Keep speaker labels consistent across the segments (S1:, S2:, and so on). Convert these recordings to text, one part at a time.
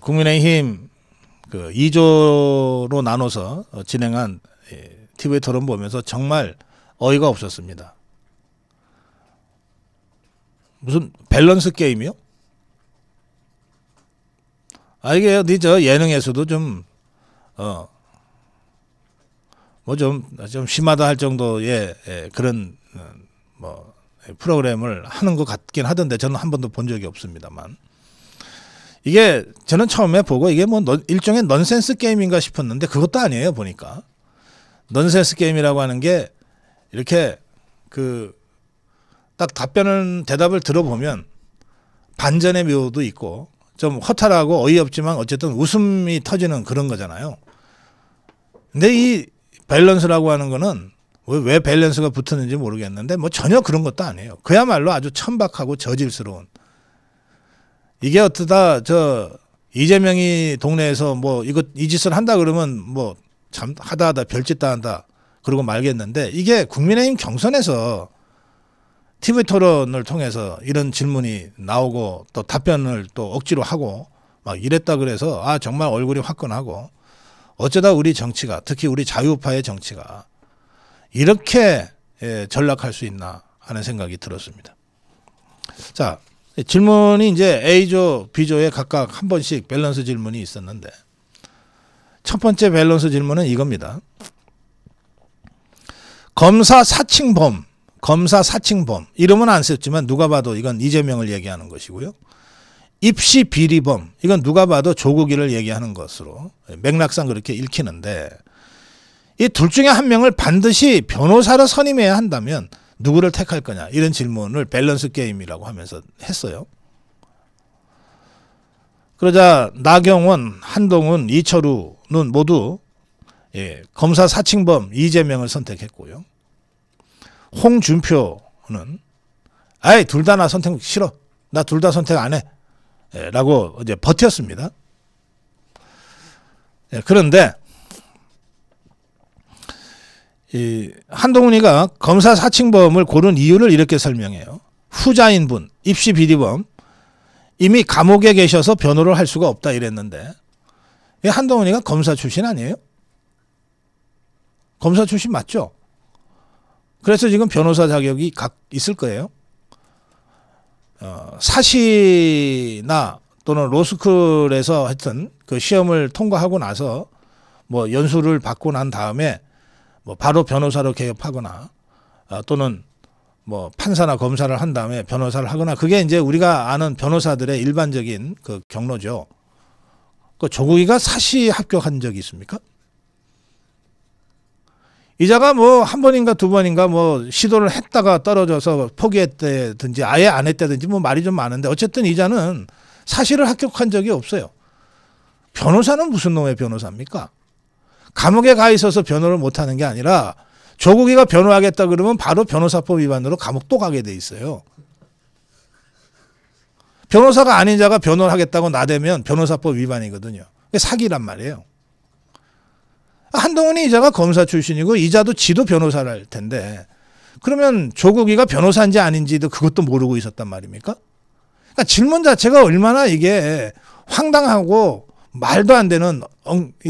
S1: 국민의힘 그 2조로 나눠서 진행한 TV 토론 보면서 정말 어이가 없었습니다. 무슨 밸런스 게임이요? 이게 저 예능에서도 좀 뭐 좀 심하다 할 정도의 그런 뭐 프로그램을 하는 것 같긴 하던데 저는 한 번도 본 적이 없습니다만, 이게 저는 처음에 보고 이게 뭐 일종의 넌센스 게임인가 싶었는데 그것도 아니에요. 보니까 넌센스 게임이라고 하는 게 이렇게 그 딱 대답을 들어보면 반전의 묘도 있고 좀 허탈하고 어이없지만 어쨌든 웃음이 터지는 그런 거잖아요. 근데 이 밸런스라고 하는 거는 왜 밸런스가 붙었는지 모르겠는데 뭐 전혀 그런 것도 아니에요. 그야말로 아주 천박하고 저질스러운, 이게 어떠다 저 이재명이 동네에서 뭐 이 짓을 한다 그러면 뭐 참 하다 별짓 다 한다 그러고 말겠는데, 이게 국민의힘 경선에서 TV 토론을 통해서 이런 질문이 나오고 또 답변을 또 억지로 하고 막 이랬다 그래서 정말 얼굴이 화끈하고, 어쩌다 우리 정치가, 특히 우리 자유파의 정치가 이렇게 전락할 수 있나 하는 생각이 들었습니다. 자, 질문이 이제 A조, B조에 각각 한 번씩 밸런스 질문이 있었는데, 첫 번째 밸런스 질문은 이겁니다. 검사 사칭범 이름은 안 썼지만 누가 봐도 이건 이재명을 얘기하는 것이고요. 입시 비리범, 이건 누가 봐도 조국이를 얘기하는 것으로 맥락상 그렇게 읽히는데, 이 둘 중에 한 명을 반드시 변호사로 선임해야 한다면 누구를 택할 거냐, 이런 질문을 밸런스 게임이라고 하면서 했어요. 그러자 나경원, 한동훈, 이철우는 모두 검사 사칭범 이재명을 선택했고요. 홍준표는 둘 다 나 선택 싫어, 나 둘 다 선택 안 해 라고 이제 버텼습니다. 그런데 한동훈이가 검사 사칭범을 고른 이유를 이렇게 설명해요. 후자인 분, 입시 비리범, 이미 감옥에 계셔서 변호를 할 수가 없다 이랬는데, 한동훈이가 검사 출신 아니에요? 검사 출신 맞죠? 그래서 지금 변호사 자격이 있을 거예요. 사시나 또는 로스쿨에서 하여튼 그 시험을 통과하고 나서 뭐 연수를 받고 난 다음에 뭐 바로 변호사로 개업하거나 또는 뭐 판사나 검사를 한 다음에 변호사를 하거나, 그게 이제 우리가 아는 변호사들의 일반적인 그 경로죠. 그 조국이가 사시 합격한 적이 있습니까? 이자가 뭐 한 번인가 두 번인가 뭐 시도를 했다가 떨어져서 포기했다든지 아예 안 했다든지 뭐 말이 좀 많은데, 어쨌든 이자는 사시를 합격한 적이 없어요. 변호사는 무슨 놈의 변호사입니까? 감옥에 가 있어서 변호를 못하는 게 아니라 조국이가 변호하겠다 그러면 바로 변호사법 위반으로 감옥 또 가게 돼 있어요. 변호사가 아닌 자가 변호를 하겠다고 나대면 변호사법 위반이거든요. 사기란 말이에요. 한동훈이 이자가 검사 출신이고 이자도 지도 변호사를 할 텐데, 그러면 조국이가 변호사인지 아닌지도 그것도 모르고 있었단 말입니까? 그러니까 질문 자체가 얼마나 이게 황당하고 말도 안 되는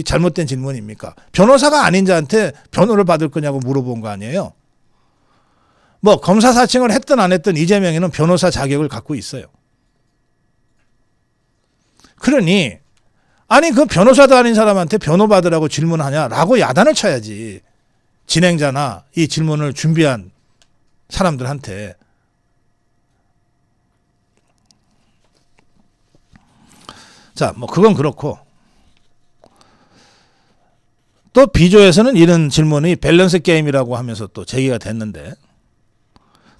S1: 잘못된 질문입니까? 변호사가 아닌 자한테 변호를 받을 거냐고 물어본 거 아니에요? 뭐 검사 사칭을 했든 안 했든 이재명이는 변호사 자격을 갖고 있어요. 그러니 그 변호사도 아닌 사람한테 변호 받으라고 질문하냐라고 야단을 쳐야지, 진행자나 이 질문을 준비한 사람들한테. 자, 뭐 그건 그렇고, 또 B조에서는 이런 질문이 밸런스 게임이라고 하면서 또 제기가 됐는데,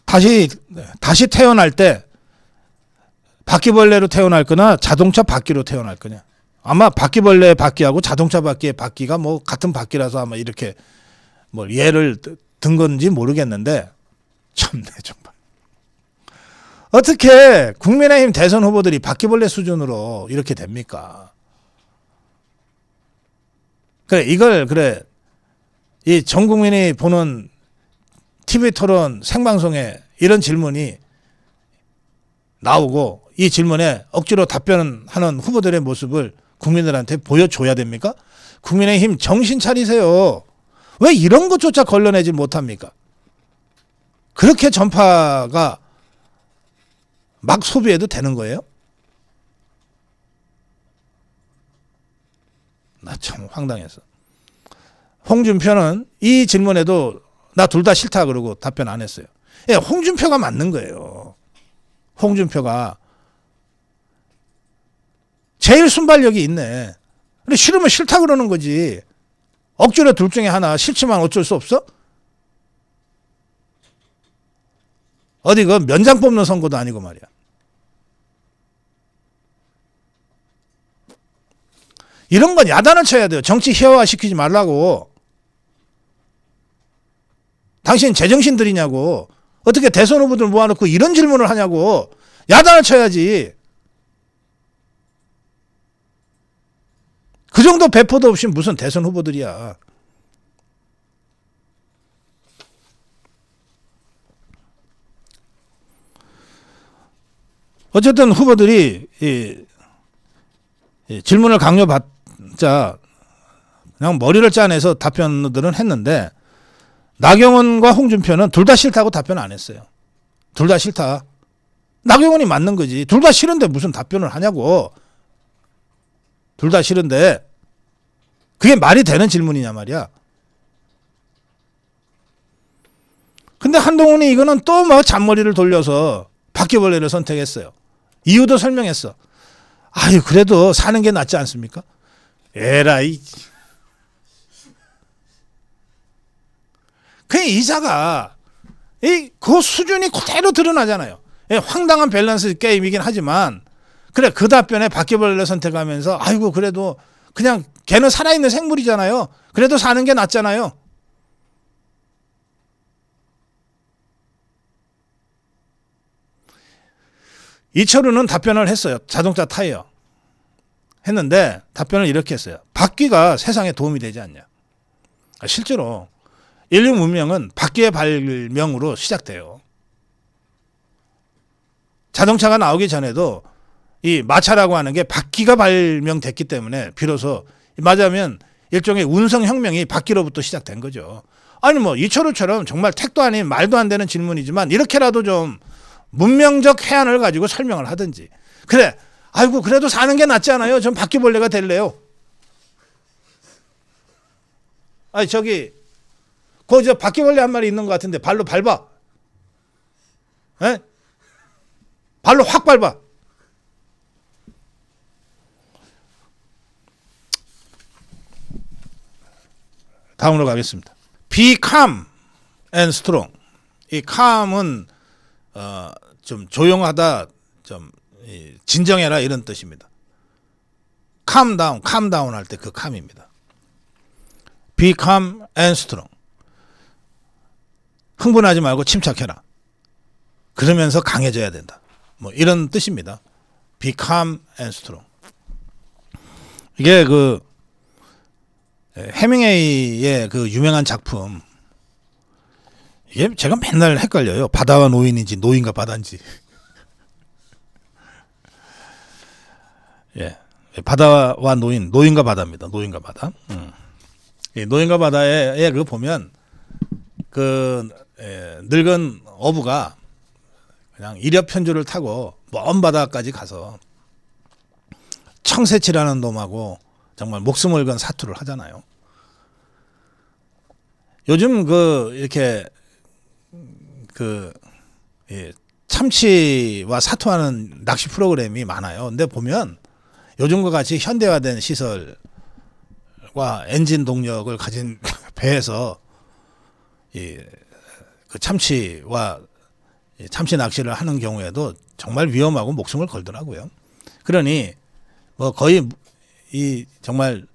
S1: 다시 태어날 때 바퀴벌레로 태어날 거나 자동차 바퀴로 태어날 거냐. 아마 바퀴벌레의 바퀴하고 자동차 바퀴의 바퀴가 뭐 같은 바퀴라서 아마 이렇게 뭐 예를 든 건지 모르겠는데, 참네 정말. 어떻게 국민의힘 대선 후보들이 바퀴벌레 수준으로 이렇게 됩니까? 이 전 국민이 보는 TV 토론 생방송에 이런 질문이 나오고 이 질문에 억지로 답변하는 후보들의 모습을 국민들한테 보여줘야 됩니까? 국민의힘 정신 차리세요. 왜 이런 것조차 걸러내지 못합니까? 그렇게 전파가 막 소비해도 되는 거예요? 나 참 황당해서. 홍준표는 이 질문에도 나 둘 다 싫다 그러고 답변 안 했어요. 예, 홍준표가 맞는 거예요. 홍준표가 제일 순발력이 있네. 근데 싫으면 싫다 그러는 거지. 억지로 둘 중에 하나 싫지만 어쩔 수 없어? 어디 그 면장 뽑는 선거도 아니고 말이야. 이런 건 야단을 쳐야 돼요. 정치 희화화 시키지 말라고. 당신 제정신들이냐고. 어떻게 대선 후보들 모아놓고 이런 질문을 하냐고. 야단을 쳐야지. 그 정도 배포도 없이 무슨 대선 후보들이야. 어쨌든 후보들이 이 질문을 강요받자 그냥 머리를 짜내서 답변들은 했는데 나경원과 홍준표는 둘 다 싫다고 답변 안 했어요. 둘 다 싫다. 나경원이 맞는 거지. 둘 다 싫은데 무슨 답변을 하냐고. 둘 다 싫은데 그게 말이 되는 질문이냐 말이야. 근데 한동훈이 이거는 또 뭐 잔머리를 돌려서 바퀴벌레를 선택했어요. 이유도 설명했어. 아유 그래도 사는 게 낫지 않습니까? 에라이. 그 이자가 그 수준이 그대로 드러나잖아요. 황당한 밸런스 게임이긴 하지만 그래 그 답변에 바퀴벌레를 선택하면서 아이고 그래도 그냥 걔는 살아있는 생물이잖아요. 그래도 사는 게 낫잖아요. 이철우는 답변을 했어요. 자동차 타이어. 했는데 답변을 이렇게 했어요. 바퀴가 세상에 도움이 되지 않냐. 실제로 인류 문명은 바퀴의 발명으로 시작돼요. 자동차가 나오기 전에도 이 마차라고 하는 게 바퀴가 발명됐기 때문에 비로소 맞으면 일종의 운송혁명이 바퀴로부터 시작된 거죠. 아니 뭐 이철우처럼 정말 택도 아닌 말도 안 되는 질문이지만 이렇게라도 좀 문명적 해안을 가지고 설명을 하든지. 그래 아이고 그래도 사는 게 낫지 않아요? 전 바퀴벌레가 될래요. 아니 저기 저 바퀴벌레 한 마리 있는 것 같은데 발로 밟아. 에? 발로 확 밟아. 다음으로 가겠습니다. Be calm and strong. 이 calm은 좀 조용하다, 좀 진정해라 이런 뜻입니다. calm down 할 때 그 calm입니다. Be calm and strong. 흥분하지 말고 침착해라. 그러면서 강해져야 된다. 뭐 이런 뜻입니다. Be calm and strong. 이게 그 해밍웨이의 그 유명한 작품. 이게 제가 맨날 헷갈려요. 바다와 노인인지 노인과 바다인지. 예, 바다와 노인, 노인과 바다입니다. 노인과 바다. 이 노인과 바다에 그 보면 그 늙은 어부가 그냥 이력편주를 타고 먼 바다까지 가서 청새치라는 놈하고 정말 목숨을 건 사투를 하잖아요. 요즘 이렇게 참치와 사투하는 낚시 프로그램이 많아요. 근데 보면 요즘과 같이 현대화된 시설과 엔진 동력을 가진 배에서 그 참치와 참치 낚시를 하는 경우에도 정말 위험하고 목숨을 걸더라고요. 그러니 뭐 거의 정말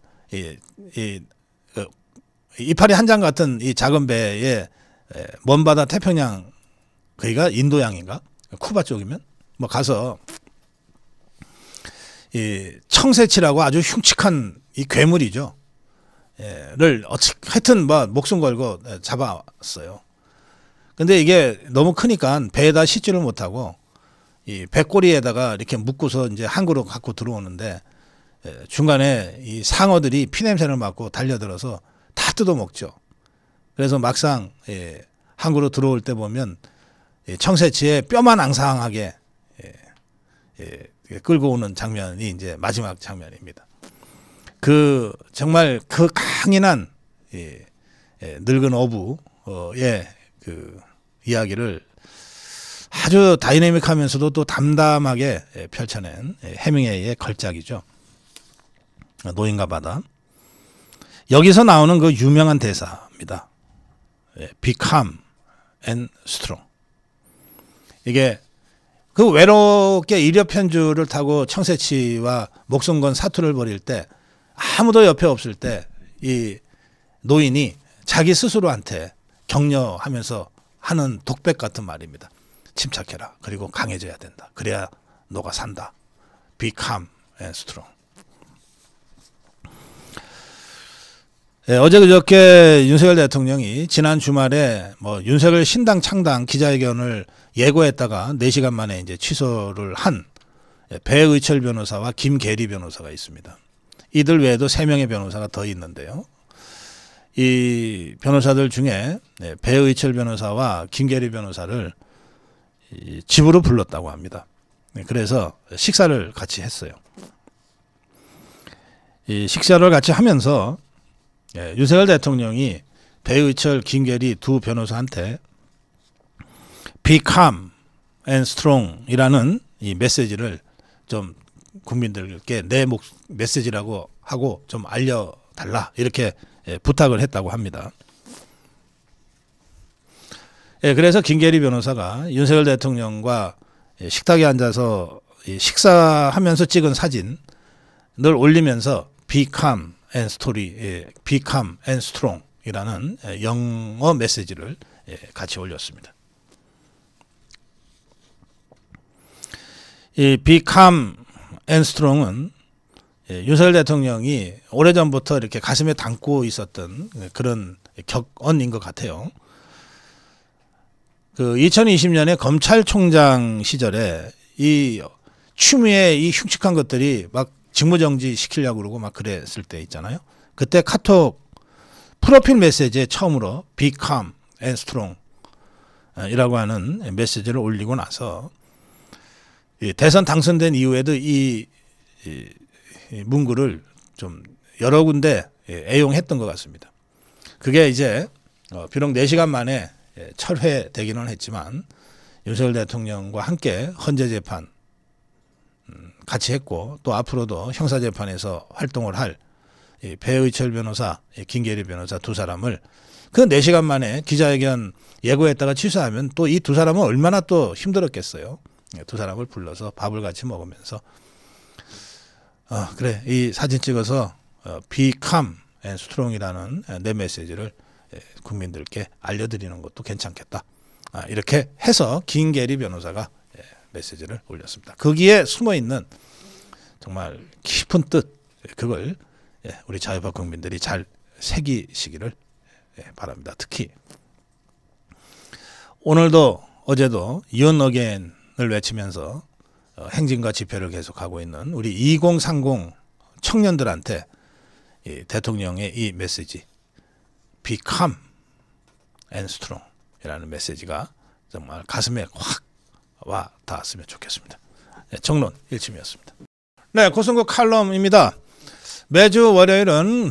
S1: 이파리 한 장 같은 이 작은 배에 먼 바다 태평양, 거기가 인도양인가 쿠바 쪽이면 뭐 가서 이 청새치라고 아주 흉측한 이 괴물이죠. 를 하여튼 뭐 목숨 걸고 잡아왔어요. 근데 이게 너무 크니까 배에다 싣지를 못하고 이 배꼬리에다가 이렇게 묶고서 이제 항구로 갖고 들어오는데 중간에 이 상어들이 피냄새를 맡고 달려들어서 다 뜯어먹죠. 그래서 막상 항구로 들어올 때 보면 청새치에 뼈만 앙상하게 끌고 오는 장면이 이제 마지막 장면입니다. 그 정말 그 강인한 늙은 어부의 그 이야기를 아주 다이내믹하면서도 또 담담하게 펼쳐낸 해밍웨이의 걸작이죠. 노인과 바다. 여기서 나오는 그 유명한 대사입니다. Be calm and strong. 이게 그 외롭게 이력편주를 타고 청새치와 목숨 건 사투를 벌일 때 아무도 옆에 없을 때 이 노인이 자기 스스로한테 격려하면서 하는 독백 같은 말입니다. 침착해라. 그리고 강해져야 된다. 그래야 너가 산다. Be calm and strong. 어제 그저께 윤석열 대통령이 지난 주말에 뭐 윤석열 신당 창당 기자회견을 예고했다가 4시간 만에 이제 취소를 한 배의철 변호사와 김계리 변호사가 있습니다. 이들 외에도 3명의 변호사가 더 있는데요. 이 변호사들 중에 배의철 변호사와 김계리 변호사를 집으로 불렀다고 합니다. 그래서 식사를 같이 했어요. 이 식사를 같이 하면서 윤석열 대통령이 배의철, 김계리 두 변호사한테 Be calm and strong 이라는 이 메시지를 좀 국민들께 내 메시지라고 하고 좀 알려달라 이렇게 부탁을 했다고 합니다. 그래서 김계리 변호사가 윤석열 대통령과 식탁에 앉아서 식사하면서 찍은 사진을 올리면서 Be calm and Be calm and strong 이라는 영어 메시지를 같이 올렸습니다. 이 Be calm and strong은 윤석열 대통령이 오래전부터 이렇게 가슴에 담고 있었던 그런 격언인 것 같아요. 그 2020년에 검찰총장 시절에 이 추미애 이 흉측한 것들이 막 직무정지 시키려고 그러고 막 그랬을 때 있잖아요. 그때 카톡 프로필 메시지에 처음으로 Be calm and strong 이라고 하는 메시지를 올리고 나서 대선 당선된 이후에도 이 문구를 좀 여러 군데 애용했던 것 같습니다. 그게 이제 비록 4시간 만에 철회되기는 했지만 윤석열 대통령과 함께 헌재재판 같이 했고 또 앞으로도 형사재판에서 활동을 할 배의철 변호사, 김계리 변호사 두 사람을 그 4시간 만에 기자회견 예고했다가 취소하면 또 이 두 사람은 얼마나 또 힘들었겠어요. 두 사람을 불러서 밥을 같이 먹으면서 그래 이 사진 찍어서 Be calm and strong이라는 내 메시지를 국민들께 알려드리는 것도 괜찮겠다. 이렇게 해서 김계리 변호사가 메시지를 올렸습니다. 거기에 숨어있는 정말 깊은 뜻 그걸 우리 자유파 국민들이 잘 새기시기를 바랍니다. 특히 오늘도 어제도 You Again을 외치면서 행진과 집회를 계속하고 있는 우리 2030 청년들한테 이 대통령의 이 메시지 Be calm and strong 이라는 메시지가 정말 가슴에 확 와 닿았으면 좋겠습니다. 정론 일침이었습니다. 네, 고성국 칼럼입니다. 매주 월요일은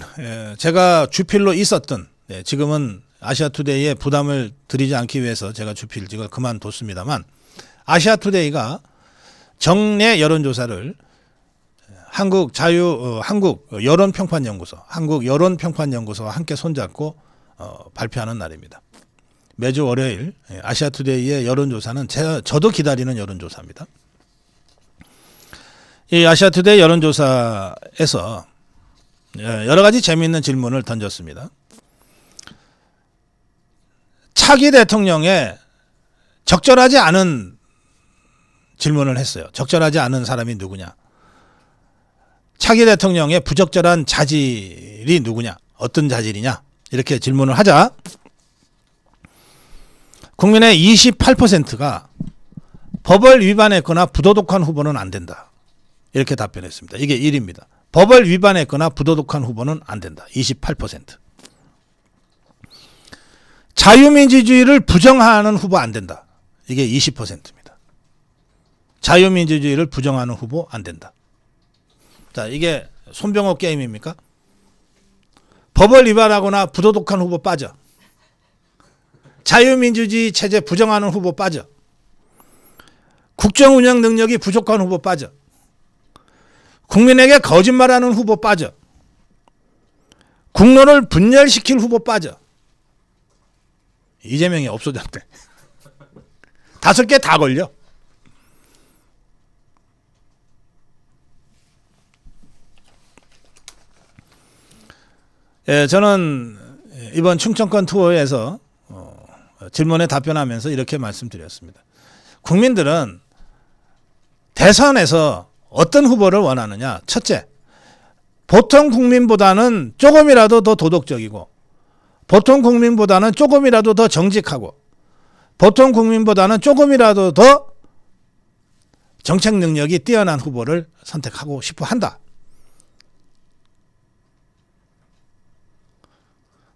S1: 제가 주필로 있었던 지금은 아시아투데이에 부담을 드리지 않기 위해서 제가 주필직을 그만뒀습니다만 아시아투데이가 정례 여론조사를 한국 여론평판연구소와 함께 손잡고 발표하는 날입니다. 매주 월요일 아시아투데이의 여론조사는 저도 기다리는 여론조사입니다. 이 아시아투데이 여론조사에서 여러 가지 재미있는 질문을 던졌습니다. 차기 대통령의 적절하지 않은 질문을 했어요. 적절하지 않은 사람이 누구냐? 차기 대통령의 부적절한 자질이 누구냐? 어떤 자질이냐? 이렇게 질문을 하자 국민의 28%가 법을 위반했거나 부도덕한 후보는 안 된다. 이렇게 답변했습니다. 이게 1위입니다. 법을 위반했거나 부도덕한 후보는 안 된다. 28%. 자유민주주의를 부정하는 후보 안 된다. 이게 20%입니다. 자유민주주의를 부정하는 후보 안 된다. 자, 이게 손병호 게임입니까? 법을 위반하거나 부도덕한 후보 빠져. 자유민주주의 체제 부정하는 후보 빠져. 국정 운영 능력이 부족한 후보 빠져. 국민에게 거짓말하는 후보 빠져. 국론을 분열시킬 후보 빠져. 이재명이 없어졌대. 5개 다 걸려. 예, 저는 이번 충청권 투어에서 질문에 답변하면서 이렇게 말씀드렸습니다. 국민들은 대선에서 어떤 후보를 원하느냐. 첫째, 보통 국민보다는 조금이라도 더 도덕적이고, 보통 국민보다는 조금이라도 더 정직하고, 보통 국민보다는 조금이라도 더 정책 능력이 뛰어난 후보를 선택하고 싶어 한다.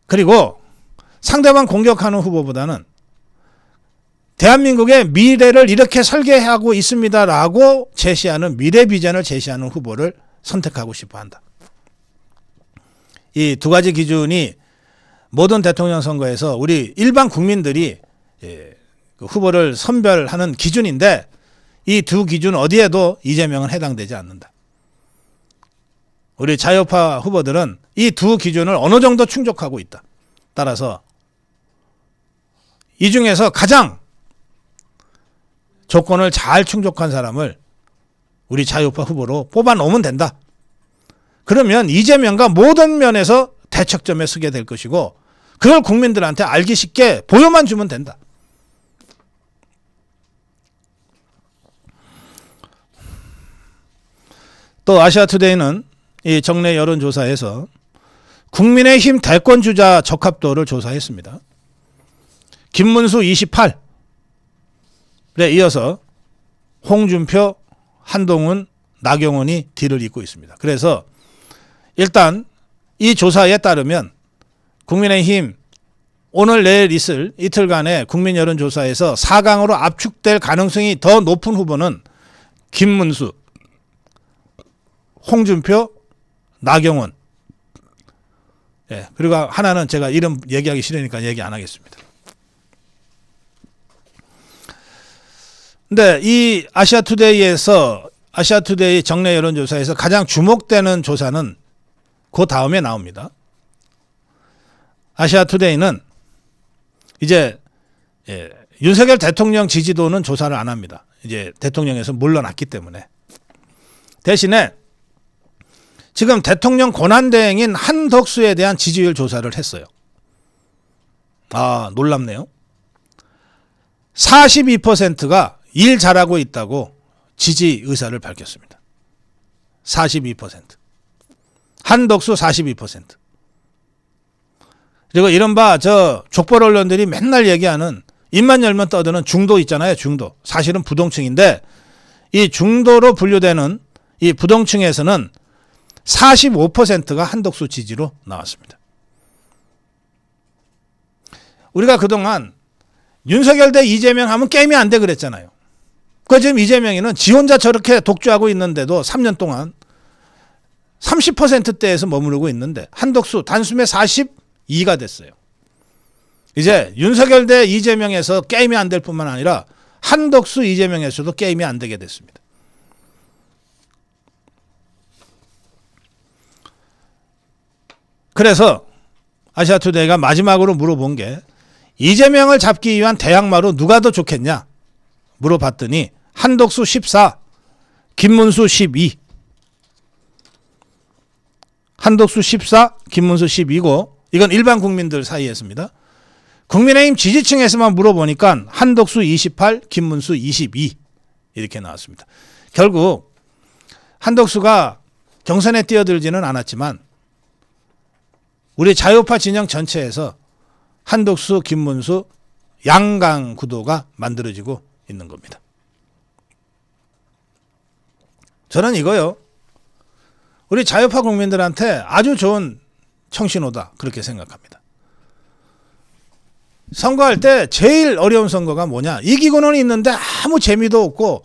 S1: 그리고 상대방 공격하는 후보보다는 대한민국의 미래를 이렇게 설계하고 있습니다라고 제시하는 미래 비전을 제시하는 후보를 선택하고 싶어 한다. 이 두 가지 기준이 모든 대통령 선거에서 우리 일반 국민들이 그 후보를 선별하는 기준인데, 이 두 기준 어디에도 이재명은 해당되지 않는다. 우리 자유파 후보들은 이 두 기준을 어느 정도 충족하고 있다. 따라서 이 중에서 가장 조건을 잘 충족한 사람을 우리 자유파 후보로 뽑아 놓으면 된다. 그러면 이재명과 모든 면에서 대척점에 서게 될 것이고, 그걸 국민들한테 알기 쉽게 보여만 주면 된다. 또 아시아투데이는 이 정례 여론조사에서 국민의힘 대권주자 적합도를 조사했습니다. 김문수 28, 에 이어서 홍준표, 한동훈, 나경원이 뒤를 잇고 있습니다. 그래서 일단 이 조사에 따르면 국민의힘 오늘 내일 있을 이틀간의 국민 여론조사에서 4강으로 압축될 가능성이 더 높은 후보는 김문수, 홍준표, 나경원. 예, 그리고 하나는 제가 이름 얘기하기 싫으니까 얘기 안 하겠습니다. 근데 이 아시아투데이 정례 여론조사에서 가장 주목되는 조사는 그 다음에 나옵니다. 아시아투데이는 이제 윤석열 대통령 지지도는 조사를 안 합니다. 이제 대통령에서 물러났기 때문에. 대신에 지금 대통령 권한대행인 한덕수에 대한 지지율 조사를 했어요. 아, 놀랍네요. 42%가 일 잘하고 있다고 지지 의사를 밝혔습니다. 42%. 한덕수 42%. 그리고 이른바 저 족벌 언론들이 맨날 얘기하는 입만 열면 떠드는 중도 있잖아요. 중도. 사실은 부동층인데 이 중도로 분류되는 이 부동층에서는 45%가 한덕수 지지로 나왔습니다. 우리가 그동안 윤석열 대 이재명 하면 게임이 안 돼 그랬잖아요. 그 지금 이재명이는 지 혼자 저렇게 독주하고 있는데도 3년 동안 30%대에서 머무르고 있는데 한덕수 단숨에 42가 됐어요. 이제 윤석열 대 이재명에서 게임이 안 될 뿐만 아니라 한덕수 이재명에서도 게임이 안 되게 됐습니다. 그래서 아시아투데이가 마지막으로 물어본 게 이재명을 잡기 위한 대항마로 누가 더 좋겠냐 물어봤더니 한덕수 14, 김문수 12. 한덕수 14, 김문수 12고 이건 일반 국민들 사이에서입니다. 국민의힘 지지층에서만 물어보니까 한덕수 28, 김문수 22 이렇게 나왔습니다. 결국 한덕수가 경선에 뛰어들지는 않았지만 우리 자유파 진영 전체에서 한덕수, 김문수 양강 구도가 만들어지고 있는 겁니다. 저는 이거요. 우리 자유파 국민들한테 아주 좋은 청신호다. 그렇게 생각합니다. 선거할 때 제일 어려운 선거가 뭐냐? 이기고는 있는데 아무 재미도 없고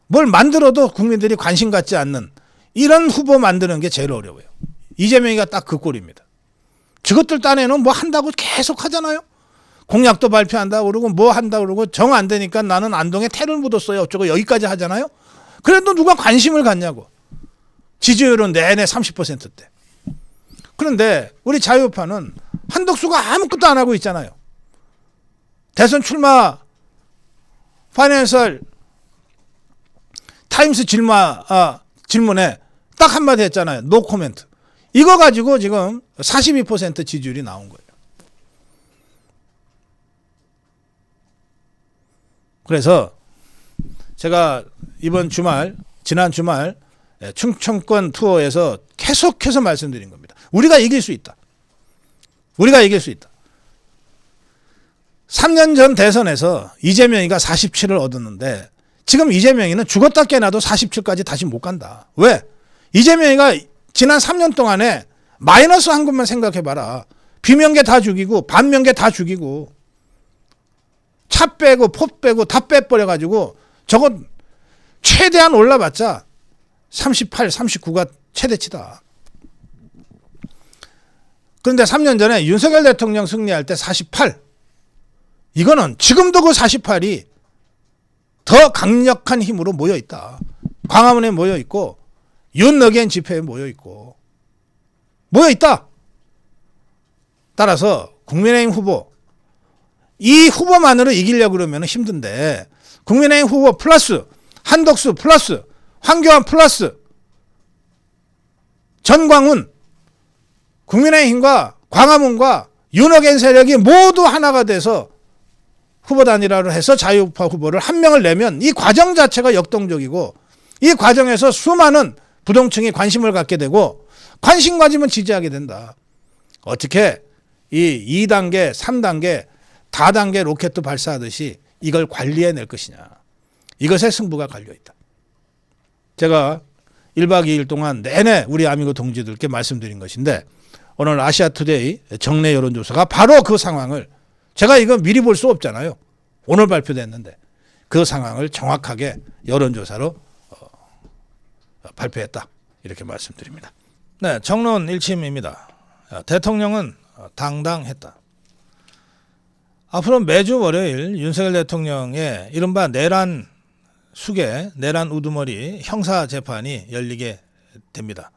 S1: 뭘 만들어도 국민들이 관심 갖지 않는 이런 후보 만드는 게 제일 어려워요. 이재명이가 딱 그 꼴입니다. 저것들 딴에는 뭐 한다고 계속 하잖아요. 공약도 발표한다고 그러고 뭐 한다고 그러고 정 안 되니까 나는 안동에 태를 묻었어요. 어쩌고 여기까지 하잖아요. 그래도 누가 관심을 갖냐고. 지지율은 내내 30%대. 그런데 우리 자유파는 한덕수가 아무것도 안 하고 있잖아요. 대선 출마 파이낸셜 타임스 질문에 딱 한마디 했잖아요. 노 코멘트. 이거 가지고 지금 42% 지지율이 나온 거예요. 그래서 제가 지난 주말 충청권 투어에서 계속해서 말씀드린 겁니다. 우리가 이길 수 있다. 우리가 이길 수 있다. 3년 전 대선에서 이재명이가 47을 얻었는데 지금 이재명이는 죽었다 깨나도 47까지 다시 못 간다. 왜? 이재명이가 지난 3년 동안에 마이너스 한 것만 생각해봐라. 비명계 다 죽이고 반명계 다 죽이고 차 빼고 포 빼고 다 빼버려가지고 저건 최대한 올라봤자 38, 39가 최대치다. 그런데 3년 전에 윤석열 대통령 승리할 때 48. 이거는 지금도 그 48이 더 강력한 힘으로 모여있다. 광화문에 모여있고 윤너겐 집회에 모여있고 모여있다. 따라서 국민의힘 후보 이 후보만으로 이기려고 그러면 힘든데 국민의힘 후보 플러스 한덕수 플러스 황교안 플러스 전광훈 국민의힘과 광화문과 윤어겐 세력이 모두 하나가 돼서 후보 단일화를 해서 자유파 후보를 한 명을 내면 이 과정 자체가 역동적이고 이 과정에서 수많은 부동층이 관심을 갖게 되고 관심 가지면 지지하게 된다. 어떻게 이 2단계, 3단계, 다단계 로켓 발사하듯이 이걸 관리해낼 것이냐. 이것에 승부가 갈려있다. 제가 1박 2일 동안 내내 우리 아미고 동지들께 말씀드린 것인데 오늘 아시아투데이 정례 여론조사가 바로 그 상황을 제가 이거 미리 볼 수 없잖아요. 오늘 발표됐는데 그 상황을 정확하게 여론조사로 발표했다. 이렇게 말씀드립니다. 네, 정론 일침입니다. 대통령은 당당했다. 앞으로 매주 월요일 윤석열 대통령의 이른바 내란 수계, 내란 우두머리 형사재판이 열리게 됩니다.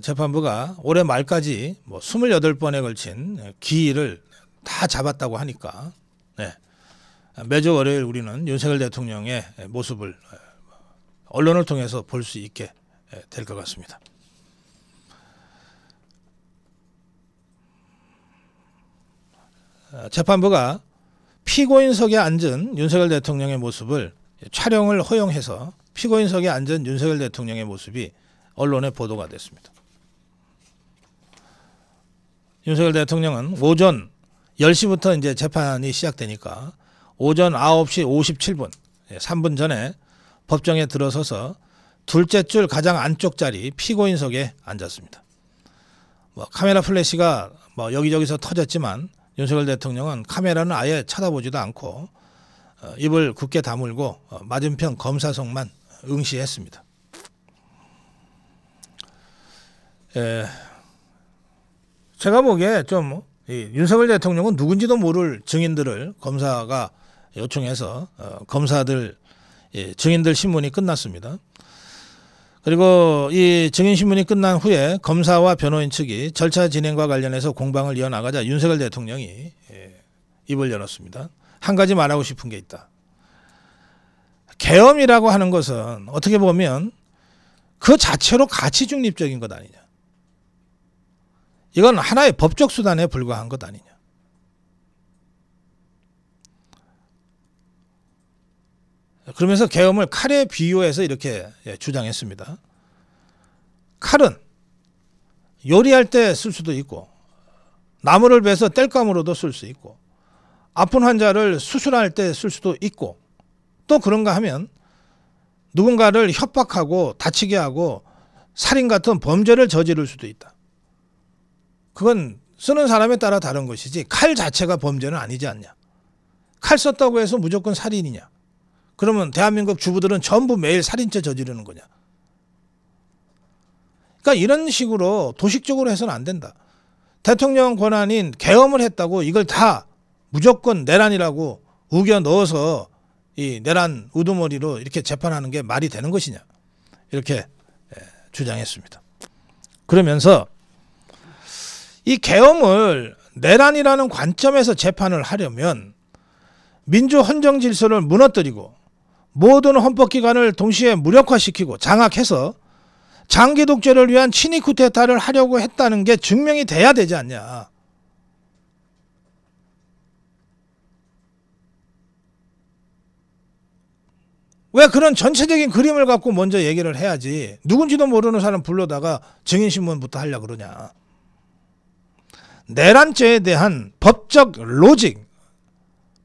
S1: 재판부가 올해 말까지 28번에 걸친 기일을 다 잡았다고 하니까 매주 월요일 우리는 윤석열 대통령의 모습을 언론을 통해서 볼 수 있게 될 것 같습니다. 재판부가 피고인석에 앉은 윤석열 대통령의 모습을 촬영을 허용해서 피고인석에 앉은 윤석열 대통령의 모습이 언론에 보도가 됐습니다. 윤석열 대통령은 오전 10시부터 이제 재판이 시작되니까 오전 9시 57분, 3분 전에 법정에 들어서서 둘째 줄 가장 안쪽 자리 피고인석에 앉았습니다. 카메라 플래시가 여기저기서 터졌지만 윤석열 대통령은 카메라는 아예 쳐다보지도 않고 입을 굳게 다물고 맞은편 검사석만 응시했습니다. 제가 보기에 좀 윤석열 대통령은 누군지도 모를 증인들을 검사가 요청해서 검사들 증인들 신문이 끝났습니다. 그리고 이 증인 신문이 끝난 후에 검사와 변호인 측이 절차 진행과 관련해서 공방을 이어나가자 윤석열 대통령이 입을 열었습니다. 한 가지 말하고 싶은 게 있다. 계엄이라고 하는 것은 어떻게 보면 그 자체로 가치 중립적인 것 아니냐. 이건 하나의 법적 수단에 불과한 것 아니냐. 그러면서 계엄을 칼에 비유해서 이렇게 주장했습니다. 칼은 요리할 때 쓸 수도 있고 나무를 베서 땔감으로도 쓸 수 있고 아픈 환자를 수술할 때 쓸 수도 있고 또 그런가 하면 누군가를 협박하고 다치게 하고 살인 같은 범죄를 저지를 수도 있다. 그건 쓰는 사람에 따라 다른 것이지 칼 자체가 범죄는 아니지 않냐. 칼 썼다고 해서 무조건 살인이냐. 그러면 대한민국 주부들은 전부 매일 살인죄 저지르는 거냐. 그러니까 이런 식으로 도식적으로 해서는 안 된다. 대통령 권한인 계엄을 했다고 이걸 다 무조건 내란이라고 우겨 넣어서 이 내란 우두머리로 이렇게 재판하는 게 말이 되는 것이냐. 이렇게 주장했습니다. 그러면서 이 계엄을 내란이라는 관점에서 재판을 하려면 민주 헌정 질서를 무너뜨리고 모든 헌법기관을 동시에 무력화시키고 장악해서 장기 독재를 위한 친위 쿠데타를 하려고 했다는 게 증명이 돼야 되지 않냐. 왜 그런 전체적인 그림을 갖고 먼저 얘기를 해야지 누군지도 모르는 사람 불러다가 증인신문부터 하려고 그러냐. 내란죄에 대한 법적 로직,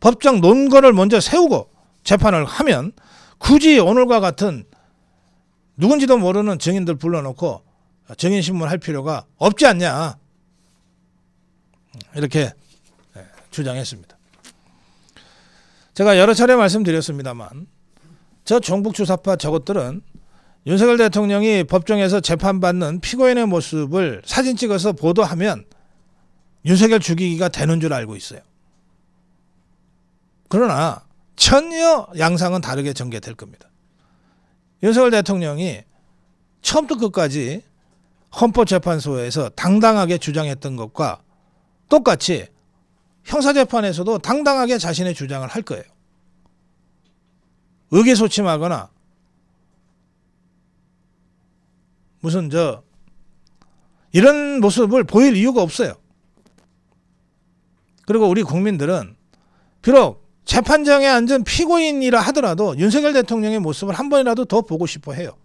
S1: 법적 논거를 먼저 세우고 재판을 하면 굳이 오늘과 같은 누군지도 모르는 증인들 불러놓고 증인신문 할 필요가 없지 않냐. 이렇게 주장했습니다. 제가 여러 차례 말씀드렸습니다만 저 종북주사파 저것들은 윤석열 대통령이 법정에서 재판받는 피고인의 모습을 사진 찍어서 보도하면 윤석열 죽이기가 되는 줄 알고 있어요. 그러나 전혀 양상은 다르게 전개될 겁니다. 윤석열 대통령이 처음부터 끝까지 헌법재판소에서 당당하게 주장했던 것과 똑같이 형사재판에서도 당당하게 자신의 주장을 할 거예요. 의기소침하거나 무슨 이런 모습을 보일 이유가 없어요. 그리고 우리 국민들은 비록 재판장에 앉은 피고인이라 하더라도 윤석열 대통령의 모습을 한 번이라도 더 보고 싶어 해요.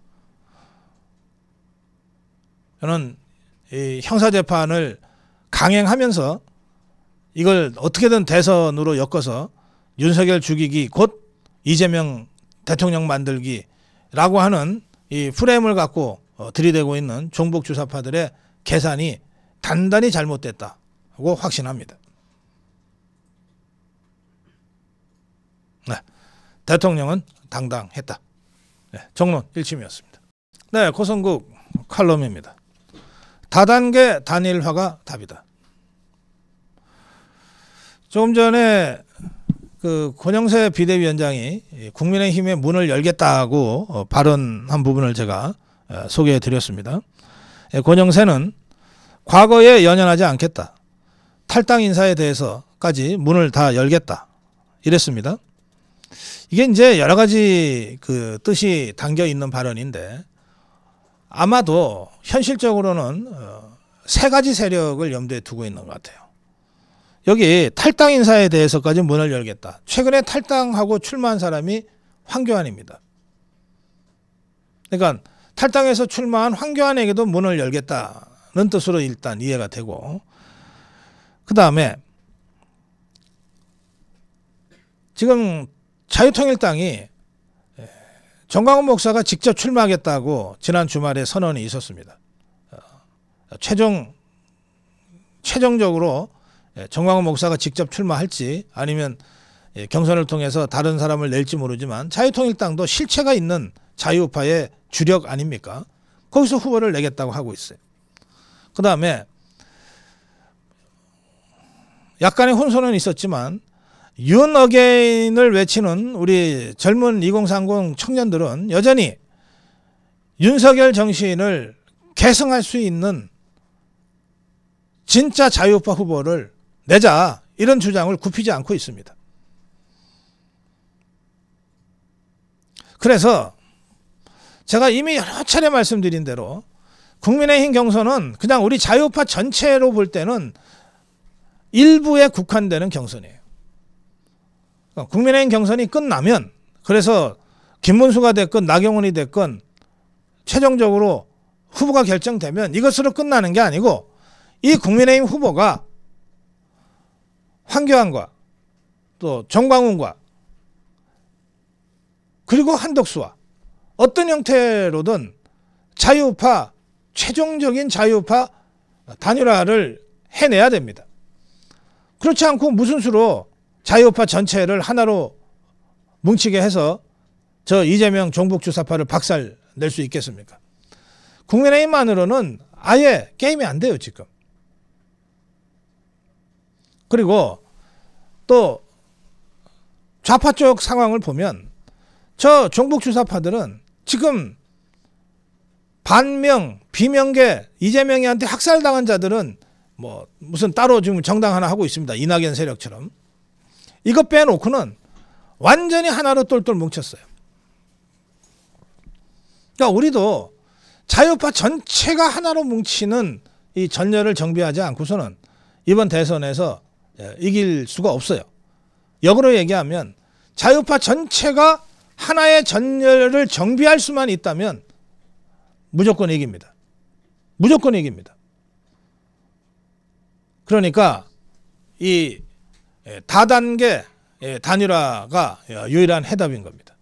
S1: 저는 이 형사재판을 강행하면서 이걸 어떻게든 대선으로 엮어서 윤석열 죽이기 곧 이재명 대통령 만들기라고 하는 이 프레임을 갖고 들이대고 있는 종북주사파들의 계산이 단단히 잘못됐다고 확신합니다. 네, 대통령은 당당했다. 네, 정론 1침이었습니다. 네, 고성국 칼럼입니다. 다단계 단일화가 답이다. 조금 전에 그 권영세 비대위원장이 국민의힘의 문을 열겠다고 발언한 부분을 제가 소개해 드렸습니다. 권영세는 과거에 연연하지 않겠다. 탈당 인사에 대해서까지 문을 다 열겠다. 이랬습니다. 이게 이제 여러 가지 그 뜻이 담겨 있는 발언인데 아마도 현실적으로는 세 가지 세력을 염두에 두고 있는 것 같아요. 여기 탈당 인사에 대해서까지 문을 열겠다. 최근에 탈당하고 출마한 사람이 황교안입니다. 그러니까 탈당해서 출마한 황교안에게도 문을 열겠다는 뜻으로 일단 이해가 되고, 그 다음에 지금 자유통일당이 정광훈 목사가 직접 출마하겠다고 지난 주말에 선언이 있었습니다. 최종적으로 정광훈 목사가 직접 출마할지 아니면 경선을 통해서 다른 사람을 낼지 모르지만 자유통일당도 실체가 있는 자유파의 주력 아닙니까? 거기서 후보를 내겠다고 하고 있어요. 그 다음에 약간의 혼선은 있었지만 윤 어게인을 외치는 우리 젊은 2030 청년들은 여전히 윤석열 정신을 계승할 수 있는 진짜 자유파 후보를 내자, 이런 주장을 굽히지 않고 있습니다. 그래서 제가 이미 여러 차례 말씀드린 대로 국민의힘 경선은 그냥 우리 자유파 전체로 볼 때는 일부에 국한되는 경선이에요. 국민의힘 경선이 끝나면, 그래서 김문수가 됐건 나경원이 됐건 최종적으로 후보가 결정되면 이것으로 끝나는 게 아니고 이 국민의힘 후보가 황교안과 또 정광훈과 그리고 한덕수와 어떤 형태로든 자유우파, 최종적인 자유우파 단일화를 해내야 됩니다. 그렇지 않고 무슨 수로 자유우파 전체를 하나로 뭉치게 해서 저 이재명 종북주사파를 박살낼 수 있겠습니까? 국민의힘만으로는 아예 게임이 안 돼요, 지금. 그리고 또 좌파 쪽 상황을 보면 저 종북주사파들은 지금 반명, 비명계 이재명이한테 학살당한 자들은 뭐 무슨 따로 지금 정당 하나 하고 있습니다. 이낙연 세력처럼. 이거 빼놓고는 완전히 하나로 똘똘 뭉쳤어요. 그러니까 우리도 자유파 전체가 하나로 뭉치는 이 전열을 정비하지 않고서는 이번 대선에서 이길 수가 없어요. 역으로 얘기하면 자유파 전체가 하나의 전열을 정비할 수만 있다면 무조건 이깁니다. 무조건 이깁니다. 그러니까 이 다단계 단일화가 유일한 해답인 겁니다.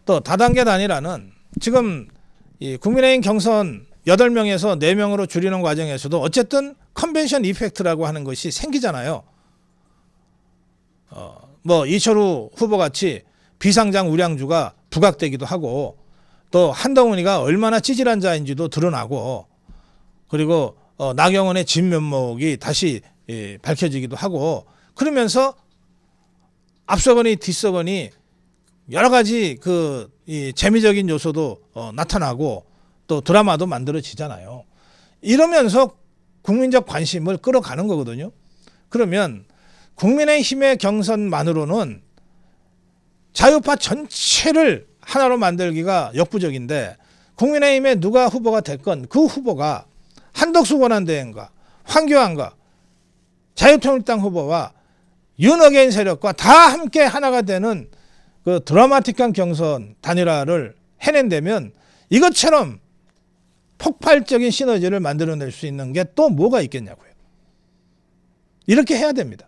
S1: 또 다단계 단일화는 지금 이 국민의힘 경선 8명에서 4명으로 줄이는 과정에서도 어쨌든 컨벤션 이펙트라고 하는 것이 생기잖아요. 뭐 이철우 후보같이 비상장 우량주가 부각되기도 하고 또 한동훈이가 얼마나 찌질한 자인지도 드러나고 그리고 나경원의 진면목이 다시 밝혀지기도 하고 그러면서 앞서거니 뒤서거니 여러 가지 이 재미적인 요소도 나타나고 또 드라마도 만들어지잖아요. 이러면서 국민적 관심을 끌어가는 거거든요. 그러면 국민의힘의 경선만으로는 자유파 전체를 하나로 만들기가 역부족인데 국민의힘에 누가 후보가 됐건 그 후보가 한덕수 권한대행과 황교안과 자유통일당 후보와 윤어게인 세력과 다 함께 하나가 되는 그 드라마틱한 경선 단일화를 해낸다면 이것처럼 폭발적인 시너지를 만들어낼 수 있는 게 또 뭐가 있겠냐고요. 이렇게 해야 됩니다.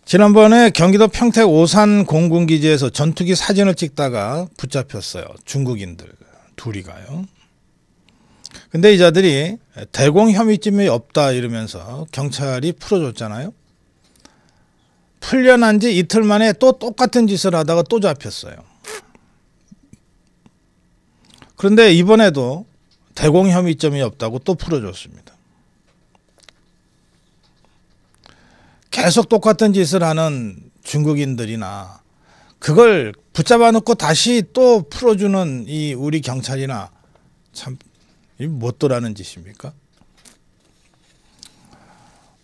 S1: 지난번에 경기도 평택 오산 공군기지에서 전투기 사진을 찍다가 붙잡혔어요. 중국인들 둘이가요. 근데 이 자들이 대공 혐의점이 없다 이러면서 경찰이 풀어줬잖아요. 풀려난 지 이틀 만에 또 똑같은 짓을 하다가 또 잡혔어요. 그런데 이번에도 대공 혐의점이 없다고 또 풀어줬습니다. 계속 똑같은 짓을 하는 중국인들이나 그걸 붙잡아 놓고 다시 또 풀어주는 이 우리 경찰이나 참 못도라는 짓입니까?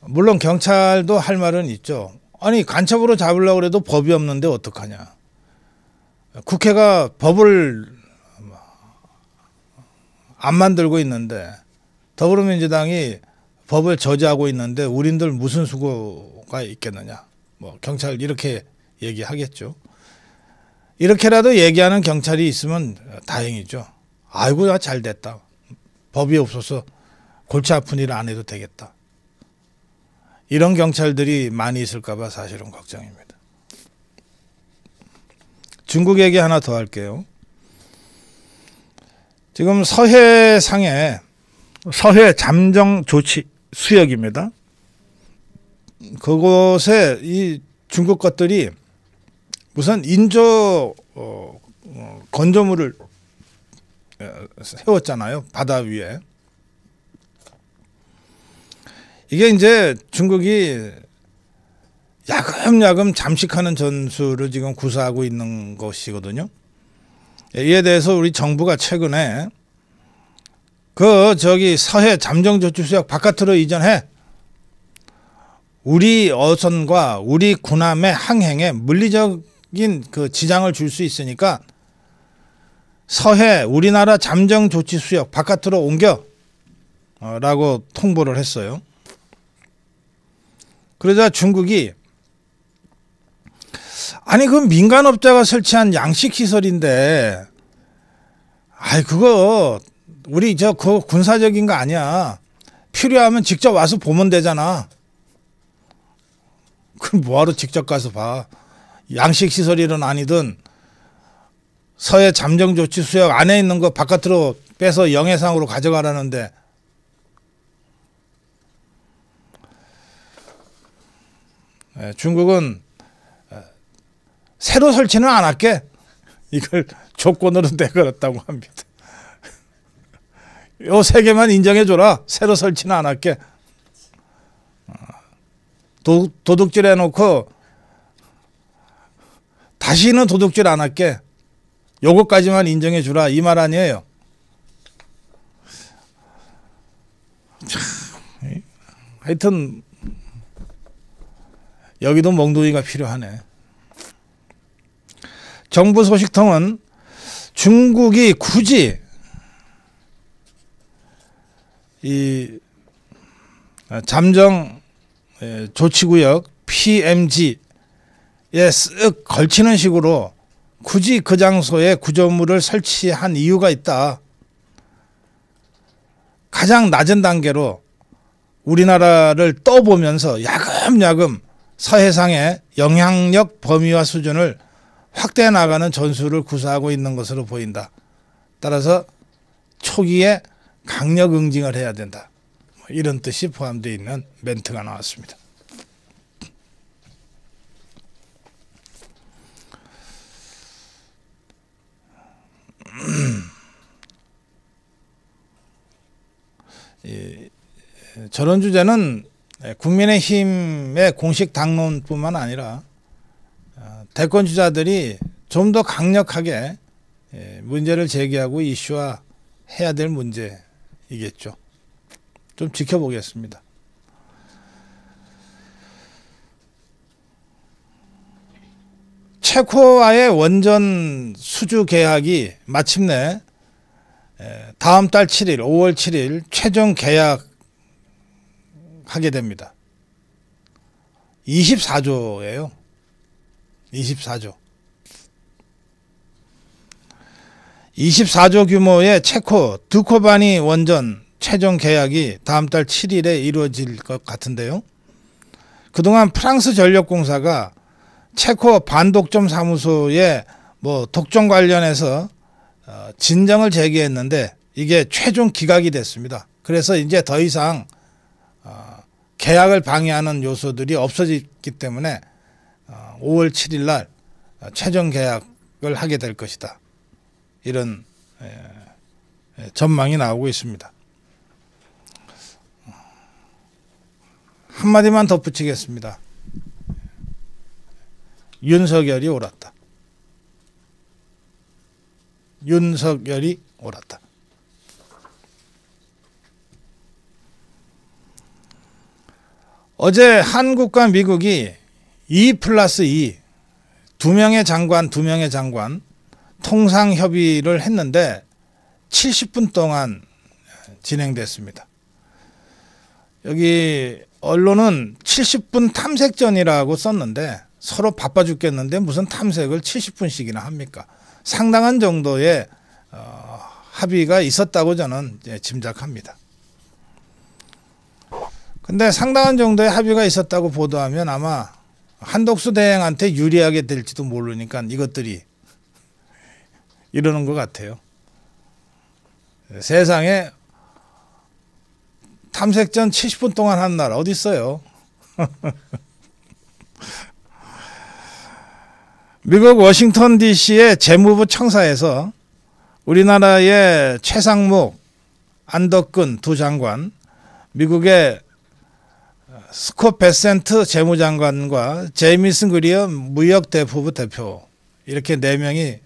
S1: 물론 경찰도 할 말은 있죠. 아니 간첩으로 잡으려고 해도 법이 없는데 어떡하냐. 국회가 법을 안 만들고 있는데 더불어민주당이 법을 저지하고 있는데 우린들 무슨 수고가 있겠느냐. 뭐 경찰 이렇게 얘기하겠죠. 이렇게라도 얘기하는 경찰이 있으면 다행이죠. 아이고 나 잘 됐다. 법이 없어서 골치 아픈 일 안 해도 되겠다. 이런 경찰들이 많이 있을까 봐 사실은 걱정입니다. 중국 얘기 하나 더 할게요. 지금 서해상에 서해 잠정 조치 수역입니다. 그곳에 이 중국 것들이 무슨 인조 건조물을 세웠잖아요. 바다 위에. 이게 이제 중국이 야금야금 잠식하는 전술을 지금 구사하고 있는 것이거든요. 이에 대해서 우리 정부가 최근에 서해 잠정조치수역 바깥으로 이전해 우리 어선과 우리 군함의 항행에 물리적인 그 지장을 줄 수 있으니까 서해 우리나라 잠정조치수역 바깥으로 옮겨 라고 통보를 했어요. 그러자 중국이 아니 그 민간업자가 설치한 양식시설인데 아이 그거 우리 그거 군사적인 거 아니야. 필요하면 직접 와서 보면 되잖아. 그럼 뭐하러 직접 가서 봐. 양식시설이든 아니든 서해 잠정조치 수역 안에 있는 거 바깥으로 빼서 영해상으로 가져가라는데 중국은 새로 설치는 안 할게. 이걸 조건으로 내걸었다고 합니다. 요 세 개만 인정해줘라. 새로 설치는 안 할게. 도둑질 해놓고 다시는 도둑질 안 할게. 요것까지만 인정해주라. 이 말 아니에요. 하여튼 여기도 몽둥이가 필요하네. 정부 소식통은 중국이 굳이 이 잠정 조치구역 PMG에 쓱 걸치는 식으로 굳이 그 장소에 구조물을 설치한 이유가 있다. 가장 낮은 단계로 우리나라를 떠보면서 야금야금 서해상의 영향력 범위와 수준을 확대해 나가는 전술을 구사하고 있는 것으로 보인다. 따라서 초기에 강력 응징을 해야 된다. 이런 뜻이 포함되어 있는 멘트가 나왔습니다. 저런 주제는 국민의힘의 공식 당론뿐만 아니라 대권 주자들이 좀 더 강력하게 문제를 제기하고 이슈화해야 될 문제이겠죠. 좀 지켜보겠습니다. 체코와의 원전 수주 계약이 마침내 다음 달 7일, 5월 7일 최종 계약하게 됩니다. 24조예요. 24조. 24조 규모의 체코 드코바니 원전 최종 계약이 다음 달 7일에 이루어질 것 같은데요. 그동안 프랑스 전력공사가 체코 반독점 사무소에 독점 관련해서 진정을 제기했는데 이게 최종 기각이 됐습니다. 그래서 이제 더 이상 계약을 방해하는 요소들이 없어졌기 때문에 5월 7일 날 최종 계약을 하게 될 것이다. 이런 전망이 나오고 있습니다. 한마디만 덧붙이겠습니다. 윤석열이 옳았다. 윤석열이 옳았다. 어제 한국과 미국이 2+2 두 명의 장관 통상협의를 했는데 70분 동안 진행됐습니다. 여기 언론은 70분 탐색전이라고 썼는데 서로 바빠 죽겠는데 무슨 탐색을 70분씩이나 합니까? 상당한 정도의 합의가 있었다고 저는 짐작합니다. 근데 상당한 정도의 합의가 있었다고 보도하면 아마 한덕수 대행한테 유리하게 될지도 모르니까 이것들이 이러는 것 같아요. 세상에 탐색전 70분 동안 한 나라 어디 있어요? 미국 워싱턴 DC의 재무부 청사에서 우리나라의 최상목, 안덕근 두 장관, 미국의 스콧 베센트 재무장관과 제이미슨 그리어 무역대표부 대표 이렇게 4명이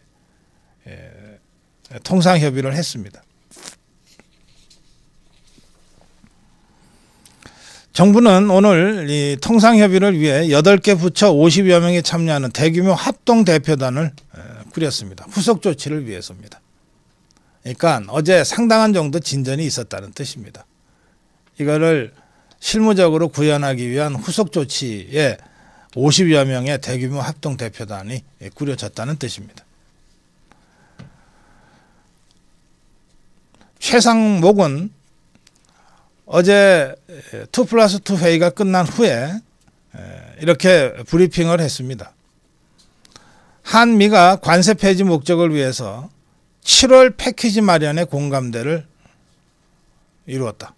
S1: 통상협의를 했습니다. 정부는 오늘 이 통상협의를 위해 8개 부처 50여 명이 참여하는 대규모 합동대표단을 꾸렸습니다. 후속 조치를 위해서입니다. 그러니까 어제 상당한 정도 진전이 있었다는 뜻입니다. 이거를 실무적으로 구현하기 위한 후속 조치에 50여 명의 대규모 합동대표단이 꾸려졌다는 뜻입니다. 최상목은 어제 2+2 회의가 끝난 후에 이렇게 브리핑을 했습니다. 한미가 관세 폐지 목적을 위해서 7월 패키지 마련의 공감대를 이루었다.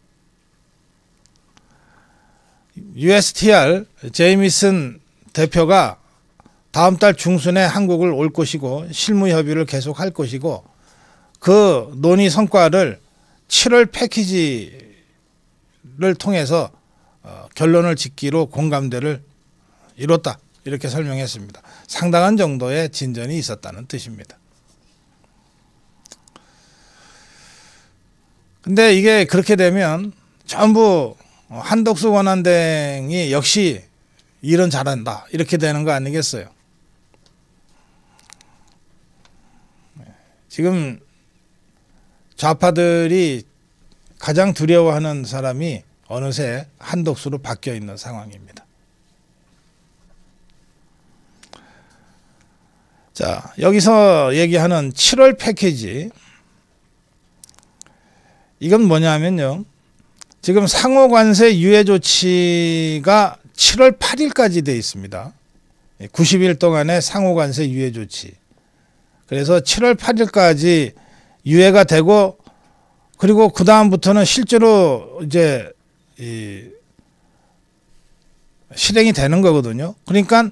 S1: USTR 제이미슨 대표가 다음 달 중순에 한국을 올 것이고 실무 협의를 계속할 것이고 그 논의 성과를 7월 패키지를 통해서 결론을 짓기로 공감대를 이뤘다. 이렇게 설명했습니다. 상당한 정도의 진전이 있었다는 뜻입니다. 근데 이게 그렇게 되면 전부 한덕수 권한대행이 역시 일은 잘한다. 이렇게 되는 거 아니겠어요? 지금 좌파들이 가장 두려워하는 사람이 어느새 한덕수로 바뀌어 있는 상황입니다. 자, 여기서 얘기하는 7월 패키지, 이건 뭐냐면요, 지금 상호관세 유예 조치가 7월 8일까지 되어 있습니다. 90일 동안의 상호관세 유예 조치. 그래서 7월 8일까지 유예가 되고, 그리고 그 다음부터는 실제로 이제 실행이 되는 거거든요. 그러니까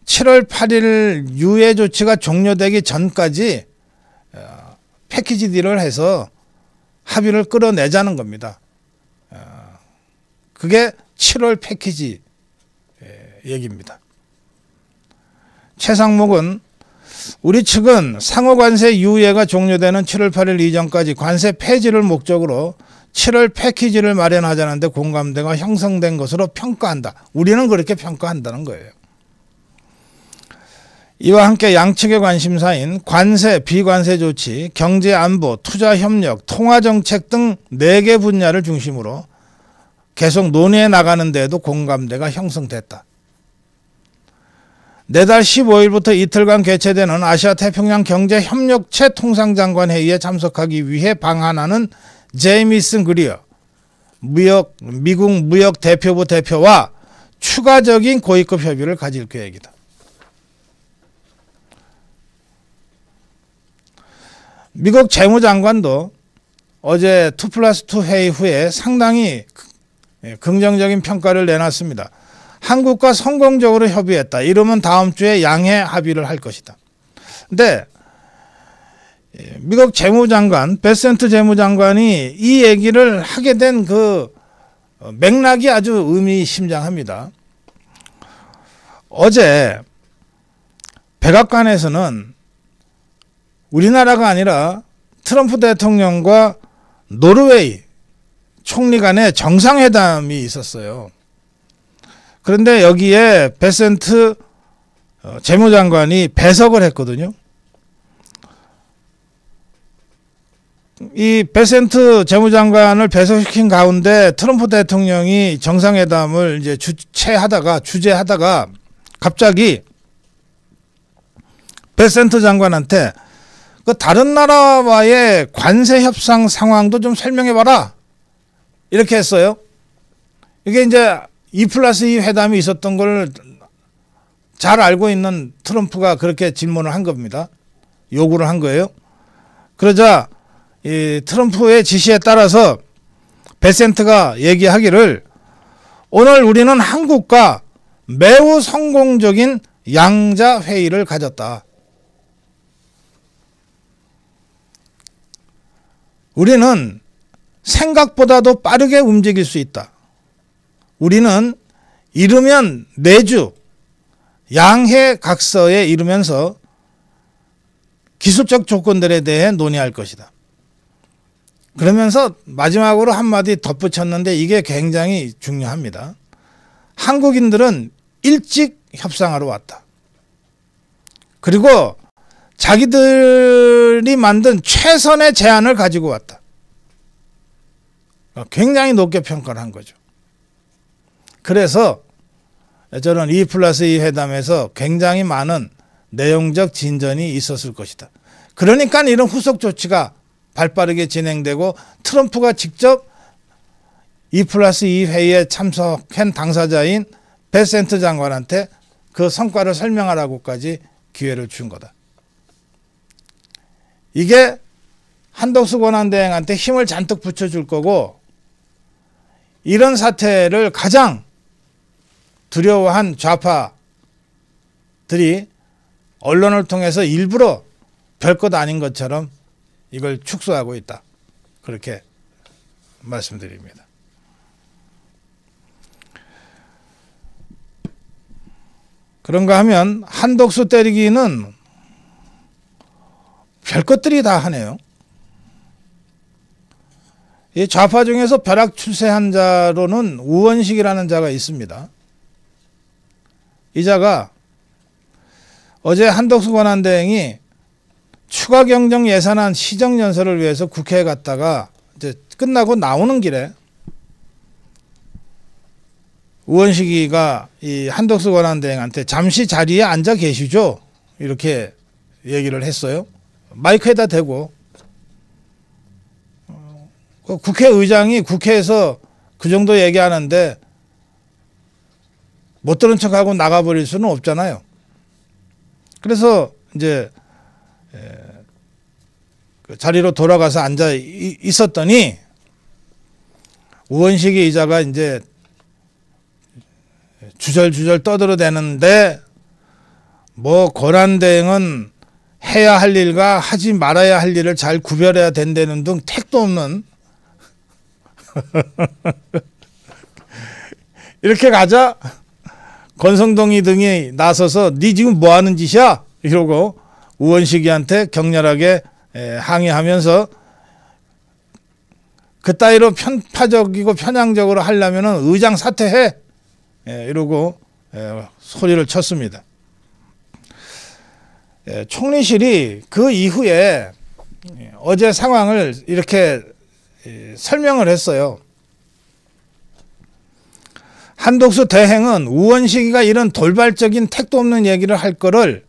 S1: 7월 8일 유예 조치가 종료되기 전까지 패키지 딜을 해서 합의를 끌어내자는 겁니다. 그게 7월 패키지 얘기입니다. 최상목은 우리 측은 상호관세 유예가 종료되는 7월 8일 이전까지 관세 폐지를 목적으로 7월 패키지를 마련하자는 데 공감대가 형성된 것으로 평가한다. 우리는 그렇게 평가한다는 거예요. 이와 함께 양측의 관심사인 관세, 비관세 조치, 경제 안보, 투자 협력, 통화 정책 등 4개 분야를 중심으로 계속 논의해 나가는 데에도 공감대가 형성됐다. 내달 15일부터 이틀간 개최되는 아시아 태평양 경제협력체 통상장관 회의에 참석하기 위해 방한하는 제이미슨 그리어 미국 무역 대표부 대표와 추가적인 고위급 협의를 가질 계획이다. 미국 재무장관도 어제 2+2 회의 후에 상당히 긍정적인 평가를 내놨습니다. 한국과 성공적으로 협의했다. 이러면 다음 주에 양해 합의를 할 것이다. 근데 미국 재무장관, 베센트 재무장관이 이 얘기를 하게 된 그 맥락이 아주 의미심장합니다. 어제 백악관에서는 우리나라가 아니라 트럼프 대통령과 노르웨이 총리 간의 정상회담이 있었어요. 그런데 여기에 베센트 재무장관이 배석을 했거든요. 이 베센트 재무장관을 배석시킨 가운데 트럼프 대통령이 정상회담을 이제 주재하다가 갑자기 베센트 장관한테 그 다른 나라와의 관세 협상 상황도 좀 설명해봐라. 이렇게 했어요. 이게 이제 2+2 회담이 있었던 걸 잘 알고 있는 트럼프가 그렇게 질문을 한 겁니다. 요구를 한 거예요. 그러자 이 트럼프의 지시에 따라서 베센트가 얘기하기를 오늘 우리는 한국과 매우 성공적인 양자 회의를 가졌다. 우리는 생각보다도 빠르게 움직일 수 있다. 우리는 이르면 내주 양해 각서에 이르면서 기술적 조건들에 대해 논의할 것이다. 그러면서 마지막으로 한마디 덧붙였는데 이게 굉장히 중요합니다. 한국인들은 일찍 협상하러 왔다. 그리고 자기들이 만든 최선의 제안을 가지고 왔다. 굉장히 높게 평가를 한 거죠. 그래서 저는 2+2 회담에서 굉장히 많은 내용적 진전이 있었을 것이다. 그러니까 이런 후속 조치가 발빠르게 진행되고 트럼프가 직접 2+2 회의에 참석한 당사자인 베센트 장관한테 그 성과를 설명하라고까지 기회를 준 거다. 이게 한덕수 권한대행한테 힘을 잔뜩 붙여줄 거고, 이런 사태를 가장 두려워한 좌파들이 언론을 통해서 일부러 별것 아닌 것처럼 이걸 축소하고 있다. 그렇게 말씀드립니다. 그런가 하면 한덕수 때리기는 별것들이 다 하네요. 이 좌파 중에서 벼락 출세한 자로는 우원식이라는 자가 있습니다. 이 자가 어제 한덕수 권한대행이 추가 경정 예산안 시정연설을 위해서 국회에 갔다가 이제 끝나고 나오는 길에 우원식이가 이 한덕수 권한대행한테 잠시 자리에 앉아 계시죠? 이렇게 얘기를 했어요. 마이크에다 대고. 국회의장이 국회에서 그 정도 얘기하는데 못 들은 척하고 나가버릴 수는 없잖아요. 그래서 이제 그 자리로 돌아가서 앉아 있었더니 우원식이 이자가 이제 주절주절 떠들어대는데 뭐 권한대행은 해야 할 일과 하지 말아야 할 일을 잘 구별해야 된다는 등 택도 없는 이렇게 가자 권성동이 등이 나서서 니 지금 뭐 하는 짓이야? 이러고 우원식이한테 격렬하게 항의하면서 그따위로 편파적이고 편향적으로 하려면 의장 사퇴해 이러고 소리를 쳤습니다. 총리실이 그 이후에 어제 상황을 이렇게 설명을 했어요. 한덕수 대행은 우원식이가 이런 돌발적인 택도 없는 얘기를 할 거를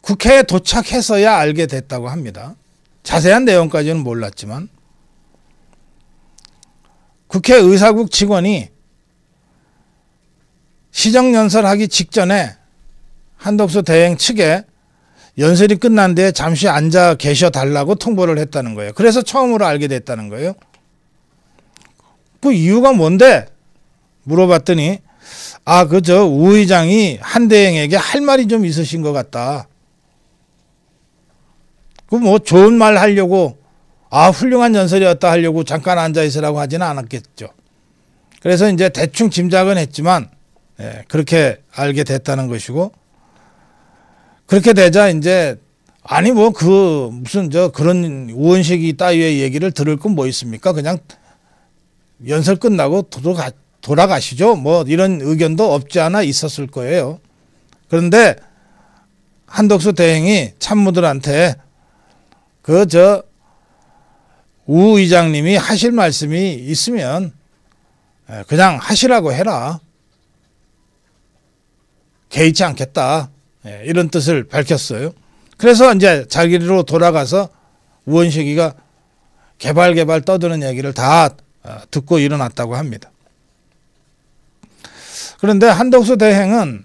S1: 국회에 도착해서야 알게 됐다고 합니다. 자세한 내용까지는 몰랐지만 국회 의사국 직원이 시정연설하기 직전에 한덕수 대행 측에 연설이 끝난 뒤에 잠시 앉아 계셔 달라고 통보를 했다는 거예요. 그래서 처음으로 알게 됐다는 거예요. 그 이유가 뭔데? 물어봤더니 그저 우 의장이 한 대행에게 할 말이 좀 있으신 것 같다. 그 뭐 좋은 말 하려고 훌륭한 연설이었다 하려고 잠깐 앉아 있으라고 하지는 않았겠죠. 그래서 이제 대충 짐작은 했지만 그렇게 알게 됐다는 것이고, 그렇게 되자 이제 뭐 그 무슨 그런 우원식이 따위의 얘기를 들을 건 뭐 있습니까? 그냥 연설 끝나고 돌아가시죠. 뭐 이런 의견도 없지 않아 있었을 거예요. 그런데 한덕수 대행이 참모들한테 우 의장님이 하실 말씀이 있으면 그냥 하시라고 해라. 개의치 않겠다. 이런 뜻을 밝혔어요. 그래서 이제 자기로 돌아가서 우원식이가 개발 떠드는 얘기를 다 듣고 일어났다고 합니다. 그런데 한덕수 대행은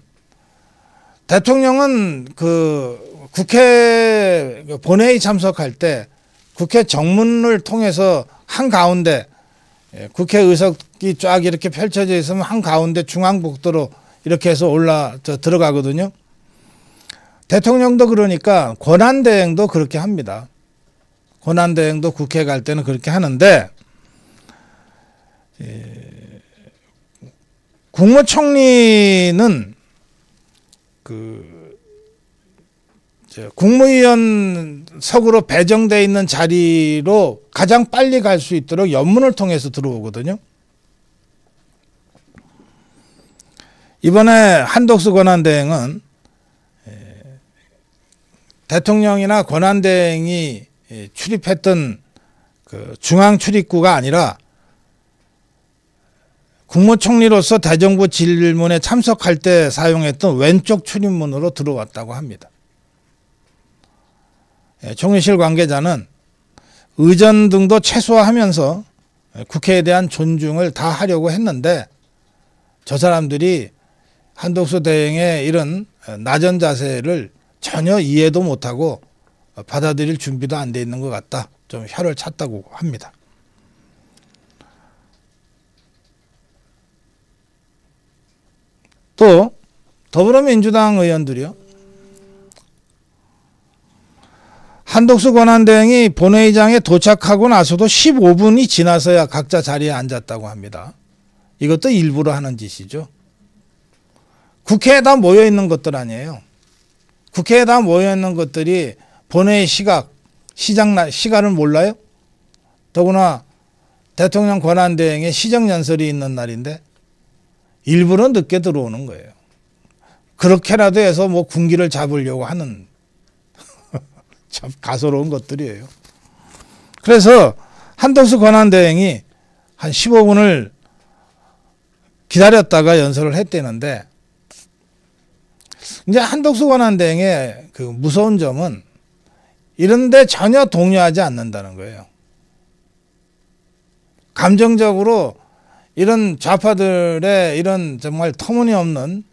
S1: 대통령은 그 국회 본회의 참석할 때 국회 정문을 통해서 한가운데 국회 의석이 쫙 이렇게 펼쳐져 있으면 한가운데 중앙복도로 이렇게 해서 들어가거든요. 대통령도 그러니까 권한대행도 그렇게 합니다. 권한대행도 국회 갈 때는 그렇게 하는데 국무총리는 국무위원석으로 배정되어 있는 자리로 가장 빨리 갈 수 있도록 연문을 통해서 들어오거든요. 이번에 한덕수 권한대행은 대통령이나 권한대행이 출입했던 그 중앙 출입구가 아니라 국무총리로서 대정부 질문에 참석할 때 사용했던 왼쪽 출입문으로 들어왔다고 합니다. 총리실 관계자는 의전 등도 최소화하면서 국회에 대한 존중을 다 하려고 했는데 저 사람들이 한덕수 대행의 이런 나전 자세를 전혀 이해도 못하고 받아들일 준비도 안 돼 있는 것 같다. 좀 혀를 찼다고 합니다. 또 더불어민주당 의원들이요. 한덕수 권한대행이 본회의장에 도착하고 나서도 15분이 지나서야 각자 자리에 앉았다고 합니다. 이것도 일부러 하는 짓이죠. 국회에 다 모여있는 것들 아니에요. 국회에 다 모여있는 것들이 본회의 시간을 몰라요? 더구나 대통령 권한대행의 시정연설이 있는 날인데 일부러 늦게 들어오는 거예요. 그렇게라도 해서 뭐 군기를 잡으려고 하는 참 가소로운 것들이에요. 그래서 한덕수 권한대행이 한 15분을 기다렸다가 연설을 했대는데 이제 한덕수 권한대행의 그 무서운 점은 이런데 전혀 동요하지 않는다는 거예요. 감정적으로 이런 좌파들의 이런 정말 터무니없는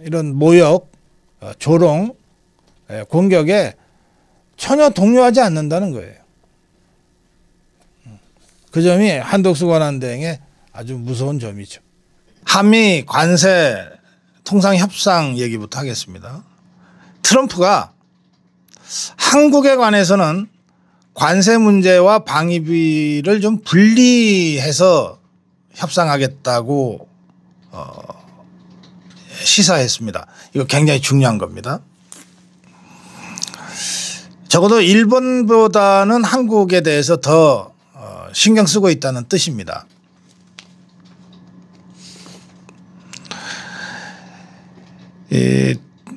S1: 이런 모욕, 조롱, 공격에 전혀 동요하지 않는다는 거예요. 그 점이 한덕수 권한대행의 아주 무서운 점이죠. 한미 관세 통상 협상 얘기부터 하겠습니다. 트럼프가 한국에 관해서는 관세 문제와 방위비를 좀 분리해서 협상하겠다고 시사했습니다. 이거 굉장히 중요한 겁니다. 적어도 일본보다는 한국에 대해서 더 신경 쓰고 있다는 뜻입니다.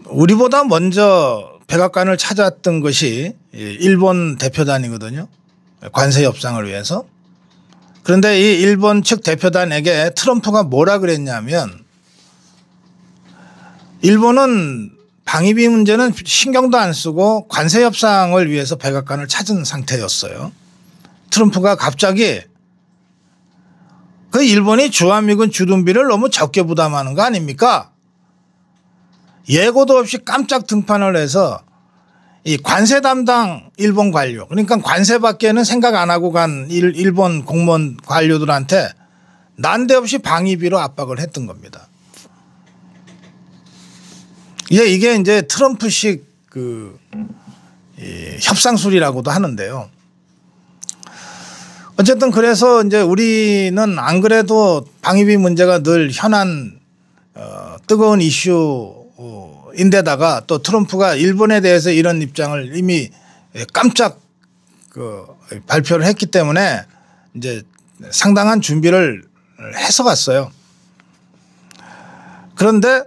S1: 우리보다 먼저 백악관을 찾았던 것이 일본 대표단이거든요. 관세 협상을 위해서. 그런데 이 일본 측 대표단에게 트럼프가 뭐라 그랬냐면 일본은 방위비 문제는 신경도 안 쓰고 관세 협상을 위해서 백악관을 찾은 상태였어요. 트럼프가 갑자기 그 일본이 주한미군 주둔비를 너무 적게 부담하는 거 아닙니까? 예고도 없이 깜짝 등판을 해서 이 관세 담당 일본 관료, 그러니까 관세밖에는 생각 안 하고 간 일본 공무원 관료들한테 난데없이 방위비로 압박을 했던 겁니다. 이게 이제 트럼프식 그 협상술이라고도 하는데요. 어쨌든 그래서 이제 우리는 안 그래도 방위비 문제가 늘 현안 뜨거운 이슈인데다가 또 트럼프가 일본에 대해서 이런 입장을 이미 깜짝 발표를 했기 때문에 이제 상당한 준비를 해서 갔어요. 그런데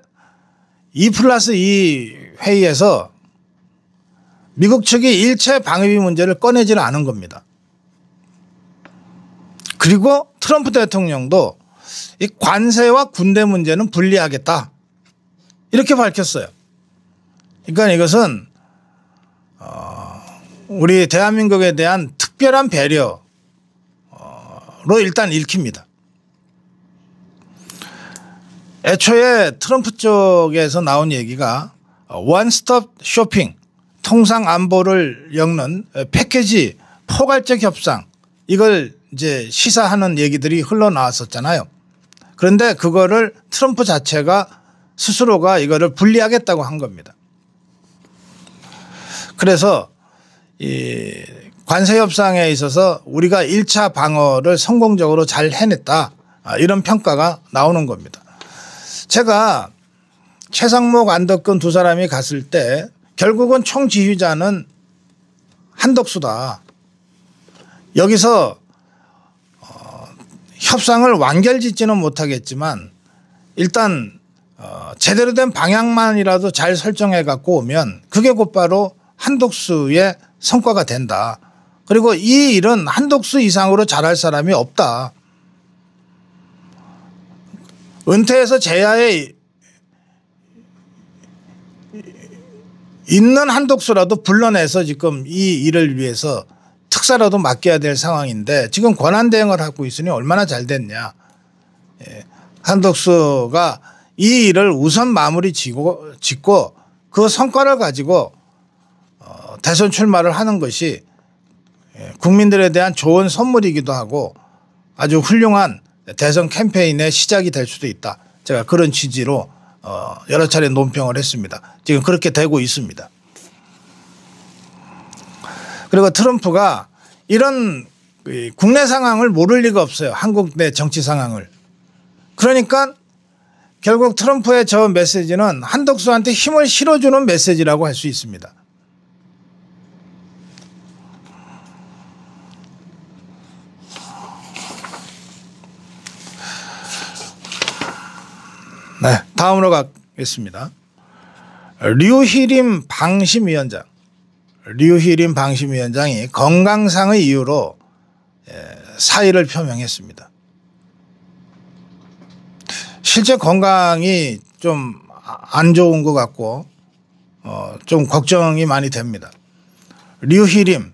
S1: 2+2 회의에서 미국 측이 일체 방위비 문제를 꺼내지는 않은 겁니다. 그리고 트럼프 대통령도 이 관세와 군대 문제는 분리하겠다 이렇게 밝혔어요. 그러니까 이것은 우리 대한민국에 대한 특별한 배려로 일단 읽힙니다. 애초에 트럼프 쪽에서 나온 얘기가 원스톱 쇼핑, 통상 안보를 엮는 패키지 포괄적 협상, 이걸 이제 시사하는 얘기들이 흘러나왔었잖아요. 그런데 그거를 트럼프 자체가 스스로가 이거를 분리하겠다고 한 겁니다. 그래서 이 관세 협상에 있어서 우리가 1차 방어를 성공적으로 잘 해냈다, 이런 평가가 나오는 겁니다. 제가 최상목, 안덕근 두 사람이 갔을 때 결국은 총지휘자는 한덕수다. 여기서 협상을 완결짓지는 못하겠지만 일단 제대로 된 방향만이라도 잘 설정해 갖고 오면 그게 곧바로 한덕수의 성과가 된다. 그리고 이 일은 한덕수 이상으로 잘할 사람이 없다. 은퇴해서 제야에 있는 한덕수라도 불러내서 지금 이 일을 위해서 특사라도 맡겨야 될 상황인데 지금 권한대행을 하고 있으니 얼마나 잘 됐냐. 한덕수가 이 일을 우선 마무리 짓고 그 성과를 가지고 대선 출마를 하는 것이 국민들에 대한 좋은 선물이기도 하고 아주 훌륭한 대선 캠페인의 시작이 될 수도 있다. 제가 그런 취지로 여러 차례 논평을 했습니다. 지금 그렇게 되고 있습니다. 그리고 트럼프가 이런 국내 상황을 모를 리가 없어요. 한국 내 정치 상황을. 그러니까 결국 트럼프의 저 메시지는 한덕수한테 힘을 실어주는 메시지라고 할 수 있습니다. 네, 다음으로 가겠습니다. 류희림 방심위원장이 건강상의 이유로 사의를 표명했습니다. 실제 건강이 좀 안 좋은 것 같고 좀 걱정이 많이 됩니다. 류희림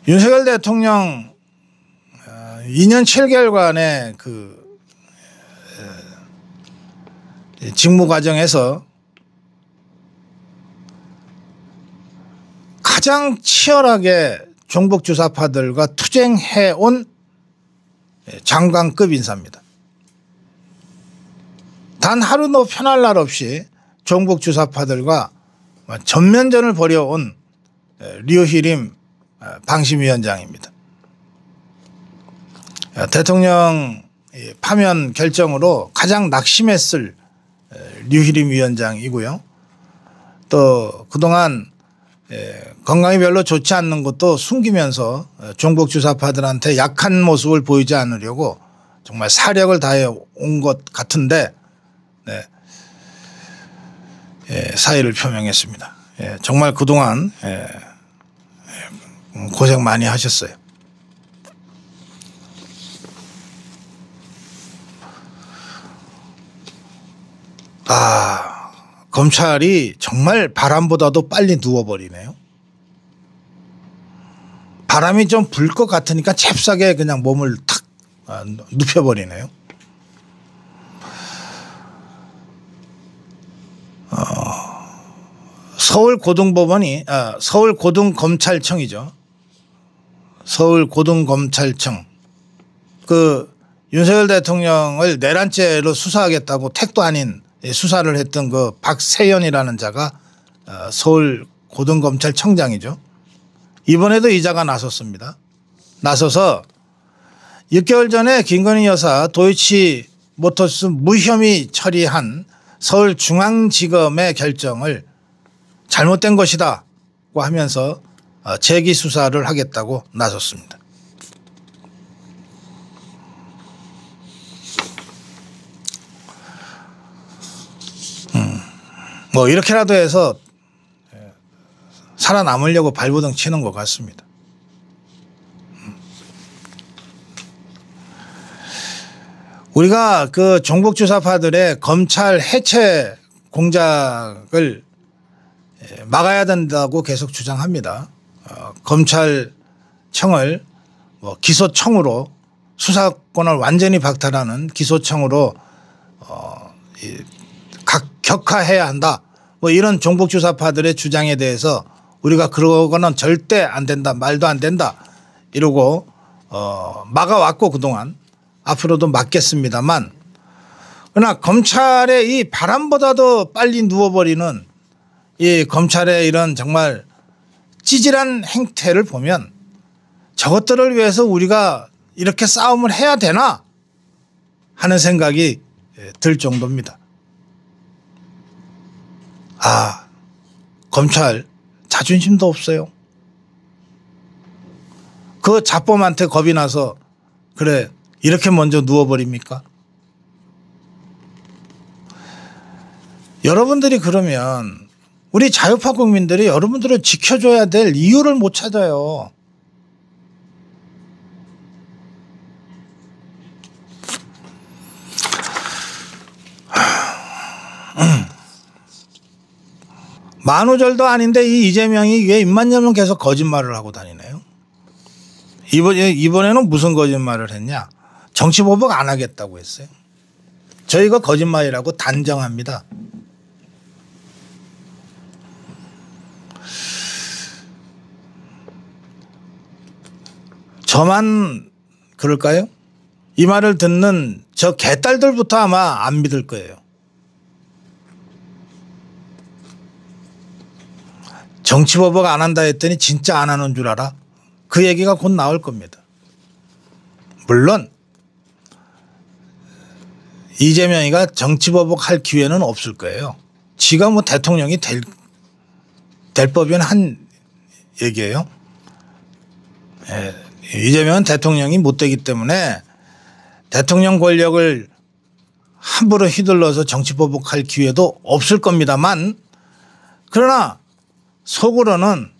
S1: 윤석열 대통령 2년 7개월간의 그 직무 과정에서 가장 치열하게 종북 주사파들과 투쟁해온 장관급 인사입니다. 단 하루도 편할 날 없이 종북 주사파들과 전면전을 벌여온 류희림 방심위원장입니다. 대통령 파면 결정으로 가장 낙심했을 류희림 위원장이고요. 또 그동안 건강이 별로 좋지 않는 것도 숨기면서 종북 주사파들한테 약한 모습을 보이지 않으려고 정말 사력을 다해 온 것 같은데 사의를 표명했습니다. 정말 그동안 고생 많이 하셨어요. 검찰이 정말 바람보다도 빨리 누워버리네요. 바람이 좀 불 것 같으니까 잽싸게 그냥 몸을 탁 눕혀버리네요. 서울고등검찰청이죠. 서울고등검찰청 그 윤석열 대통령을 내란죄로 수사하겠다고 택도 아닌 수사를 했던 그 박세연이라는 자가 서울고등검찰청장이죠. 이번에도 이 자가 나섰습니다. 나서서 6개월 전에 김건희 여사 도이치모터스 무혐의 처리한 서울중앙지검의 결정을 잘못된 것이다고 하면서 재기 수사를 하겠다고 나섰습니다. 뭐 이렇게라도 해서 살아남으려고 발버둥 치는 것 같습니다. 우리가 그 종북주사파들의 검찰 해체 공작을 막아야 된다고 계속 주장합니다. 검찰청을 기소청으로 수사권을 완전히 박탈하는 기소청으로 격화해야 한다. 뭐 이런 종북주사파들의 주장에 대해서 우리가 그러고는 절대 안 된다. 말도 안 된다. 이러고 막아왔고 그동안 앞으로도 막겠습니다만 그러나 검찰의 이 바람보다도 빨리 누워버리는 이 검찰의 이런 정말 찌질한 행태를 보면 저것들을 위해서 우리가 이렇게 싸움을 해야 되나 하는 생각이 들 정도입니다. 검찰 자존심도 없어요. 그 자범한테 겁이 나서 그래 이렇게 먼저 누워버립니까? 여러분들이 그러면 우리 자유파 국민들이 여러분들을 지켜줘야 될 이유를 못 찾아요. 만우절도 아닌데 이 이재명이 왜 입만 열면 계속 거짓말을 하고 다니네요. 이번에는 무슨 거짓말을 했냐. 정치보복 안 하겠다고 했어요. 저희가 거짓말이라고 단정합니다. 저만 그럴까요? 이 말을 듣는 저 개딸들부터 아마 안 믿을 거예요. 정치보복 안 한다 했더니 진짜 안 하는 줄 알아? 그 얘기가 곧 나올 겁니다. 물론 이재명이가 정치보복 할 기회는 없을 거예요. 지가 뭐 대통령이 될 법이면 한 얘기예요. 이재명은 대통령이 못 되기 때문에 대통령 권력을 함부로 휘둘러서 정치보복할 기회도 없을 겁니다만, 그러나 속으로는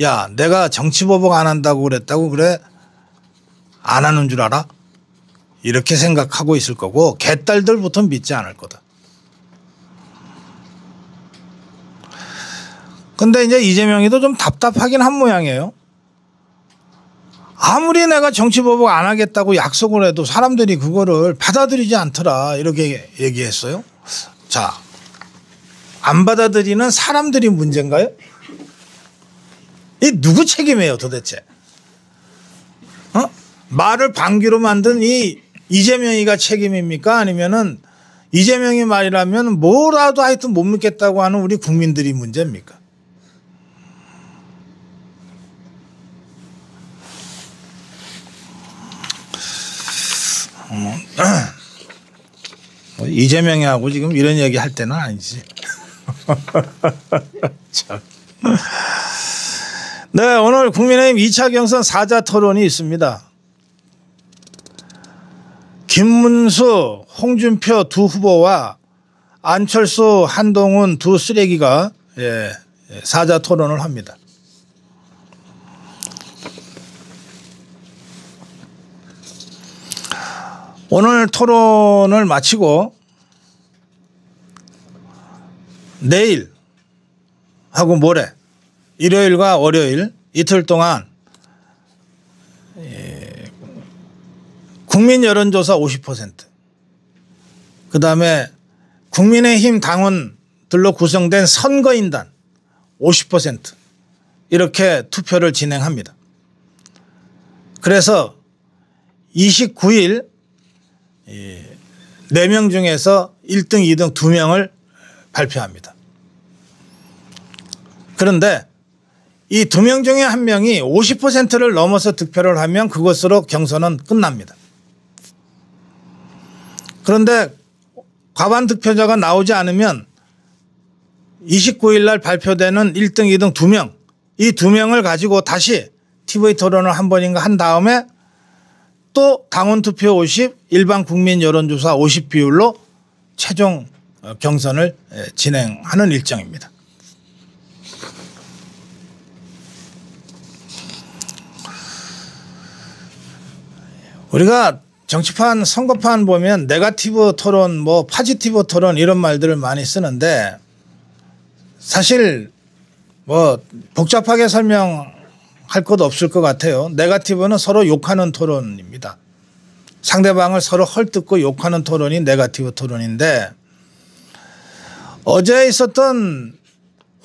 S1: 야, 내가 정치보복 안 한다고 그랬다고 그래? 안 하는 줄 알아? 이렇게 생각하고 있을 거고, 개딸들부터 믿지 않을 거다. 근데 이제 이재명이도 좀 답답하긴 한 모양이에요. 아무리 내가 정치보복 안 하겠다고 약속을 해도 사람들이 그거를 받아들이지 않더라, 이렇게 얘기했어요. 자, 안 받아들이는 사람들이 문제인가요? 이 누구 책임이에요 도대체? 말을 방귀로 만든 이 이재명이가 책임입니까? 아니면은 이재명이 말이라면 뭐라도 하여튼 못 믿겠다고 하는 우리 국민들이 문제입니까? 이재명이하고 지금 이런 얘기 할 때는 아니지. 네, 오늘 국민의힘 2차 경선 4자 토론이 있습니다. 김문수, 홍준표 두 후보와 안철수, 한동훈 두 쓰레기가 4자 토론을 합니다. 오늘 토론을 마치고 내일 하고 모레 일요일과 월요일 이틀 동안 국민 여론조사 50%, 그다음에 국민의힘 당원들로 구성된 선거인단 50% 이렇게 투표를 진행합니다. 그래서 29일 4명 중에서 1등, 2등 2명을 발표합니다. 그런데 이 2명 중에 1명이 50%를 넘어서 득표를 하면 그것으로 경선은 끝납니다. 그런데 과반 득표자가 나오지 않으면 29일 날 발표되는 1등, 2등 2명, 이 2명을 가지고 다시 TV 토론을 한 번인가 한 다음에 또 당원 투표 50, 일반 국민 여론조사 50 비율로 최종 경선을 진행하는 일정입니다. 우리가 정치판, 선거판 보면 네거티브 토론, 뭐 파지티브 토론 이런 말들을 많이 쓰는데 사실 뭐 복잡하게 설명할 것 없을 것 같아요. 네거티브는 서로 욕하는 토론입니다. 상대방을 서로 헐뜯고 욕하는 토론이 네거티브 토론인데, 어제 있었던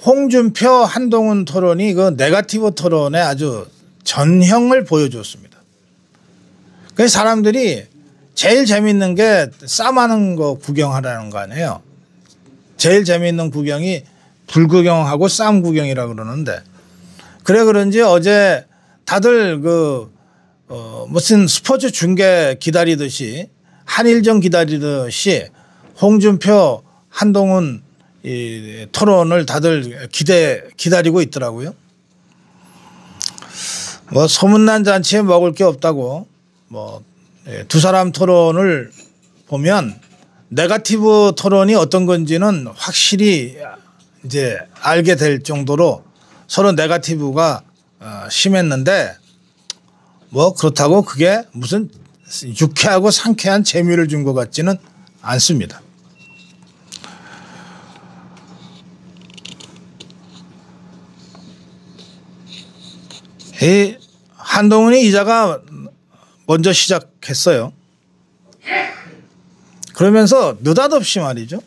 S1: 홍준표, 한동훈 토론이 그 네거티브 토론의 아주 전형을 보여줬습니다. 그 사람들이 제일 재밌는 게 싸움하는 거 구경하라는 거 아니에요. 제일 재밌는 구경이 불구경하고 싸움 구경이라고 그러는데, 그래 그런지 어제 다들 무슨 스포츠 중계 기다리듯이, 한일전 기다리듯이 홍준표, 한동훈 이 토론을 다들 기다리고 있더라고요. 뭐 소문난 잔치에 먹을 게 없다고, 두 사람 토론을 보면 네거티브 토론이 어떤 건지는 확실히 이제 알게 될 정도로 서로 네거티브가 심했는데, 뭐 그렇다고 그게 무슨 유쾌하고 상쾌한 재미를 준 것 같지는 않습니다. 이 한동훈이 이자가 먼저 시작했어요. 그러면서 느닷없이 말이죠.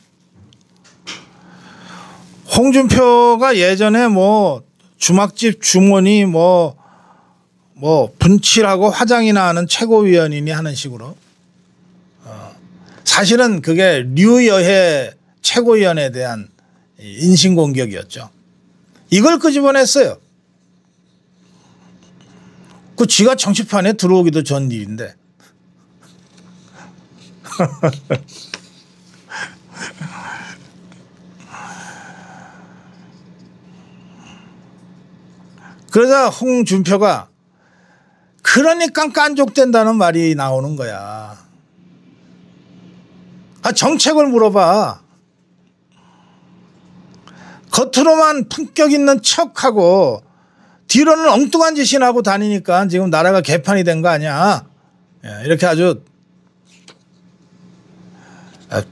S1: 홍준표가 예전에 뭐 주막집 주머니 뭐 분칠하고 화장이나 하는 최고위원이니 하는 식으로 사실은 그게 류여해 최고위원에 대한 인신공격이었죠. 이걸 끄집어냈어요. 그 쥐가 정치판에 들어오기도 전 일인데. 그러자 홍준표가 그러니까 깐족된다는 말이 나오는 거야. 정책을 물어봐. 겉으로만 품격 있는 척하고 뒤로는 엉뚱한 짓이나 하고 다니니까 지금 나라가 개판이 된 거 아니야. 이렇게 아주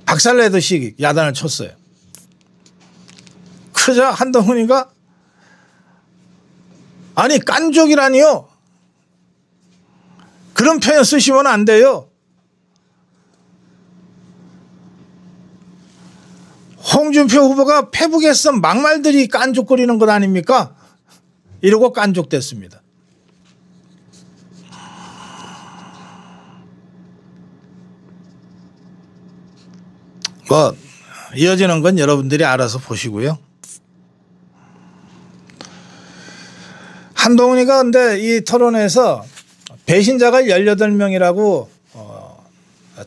S1: 박살내듯이 야단을 쳤어요. 그러자 한동훈이가 아니 깐족이라니요. 그런 표현 쓰시면 안 돼요. 홍준표 후보가 페북에서 막말들이 깐족거리는 것 아닙니까? 이러고 깐족됐습니다. 뭐 이어지는 건 여러분들이 알아서 보시고요. 한동훈이가 근데 이 토론에서 배신자가 18명이라고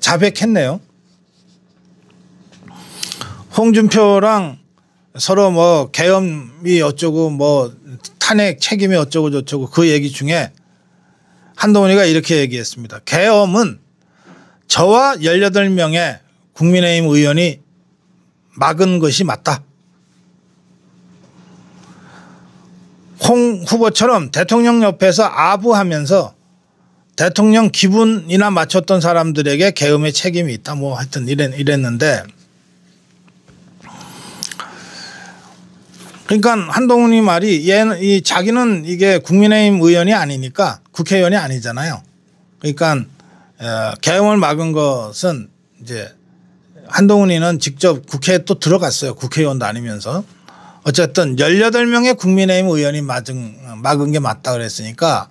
S1: 자백했네요. 홍준표랑 서로 뭐 계엄이 어쩌고 뭐 탄핵 책임이 어쩌고 저쩌고 그 얘기 중에 한동훈이가 이렇게 얘기했습니다. 계엄은 저와 18명의 국민의힘 의원이 막은 것이 맞다. 홍 후보처럼 대통령 옆에서 아부하면서 대통령 기분이나 맞췄던 사람들에게 계엄의 책임이 있다. 뭐 하여튼 이랬는데 그러니까 한동훈이 말이 자기는 이게 국민의힘 의원이 아니니까 국회의원이 아니잖아요. 그러니까 계엄을 막은 것은 이제 한동훈이는 직접 국회에 또 들어갔어요. 국회의원도 아니면서. 어쨌든 18명의 국민의힘 의원이 막은 게 맞다 그랬으니까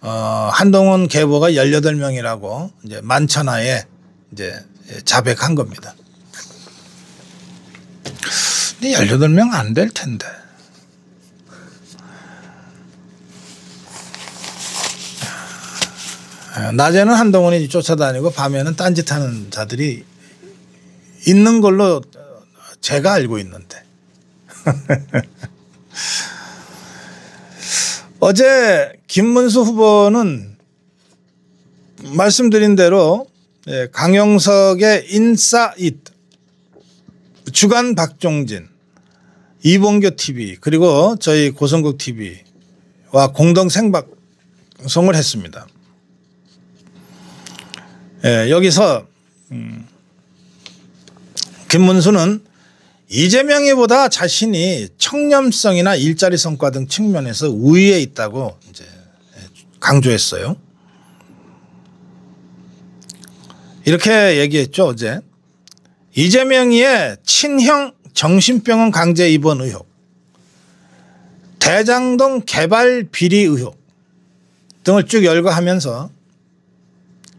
S1: 한동훈 계보가 18명이라고 이제 만천하에 이제 자백한 겁니다. 근데 18명 안 될 텐데. 낮에는 한동훈이 쫓아다니고 밤에는 딴짓하는 자들이 있는 걸로 제가 알고 있는데. 어제 김문수 후보는 말씀드린 대로 강용석의 인사잇, 주간 박종진, 이봉교 TV 그리고 저희 고성국 TV와 공동 생방송을 했습니다. 여기서 김문수는 이재명이보다 자신이 청렴성이나 일자리 성과 등 측면에서 우위에 있다고 이제 강조했어요. 이렇게 얘기했죠, 어제. 이재명이의 친형 정신병원 강제 입원 의혹, 대장동 개발 비리 의혹 등을 쭉 열거하면서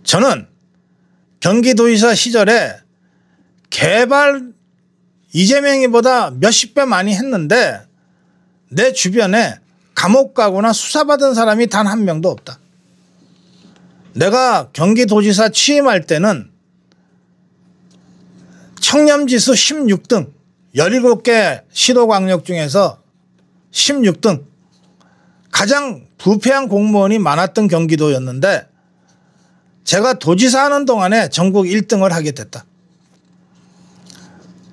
S1: 저는 경기도지사 시절에 개발 이재명이보다 몇십 배 많이 했는데 내 주변에 감옥 가거나 수사받은 사람이 단 한 명도 없다. 내가 경기도지사 취임할 때는 청렴지수 16등, 17개 시도광역 중에서 16등, 가장 부패한 공무원이 많았던 경기도였는데 제가 도지사 하는 동안에 전국 1등을 하게 됐다.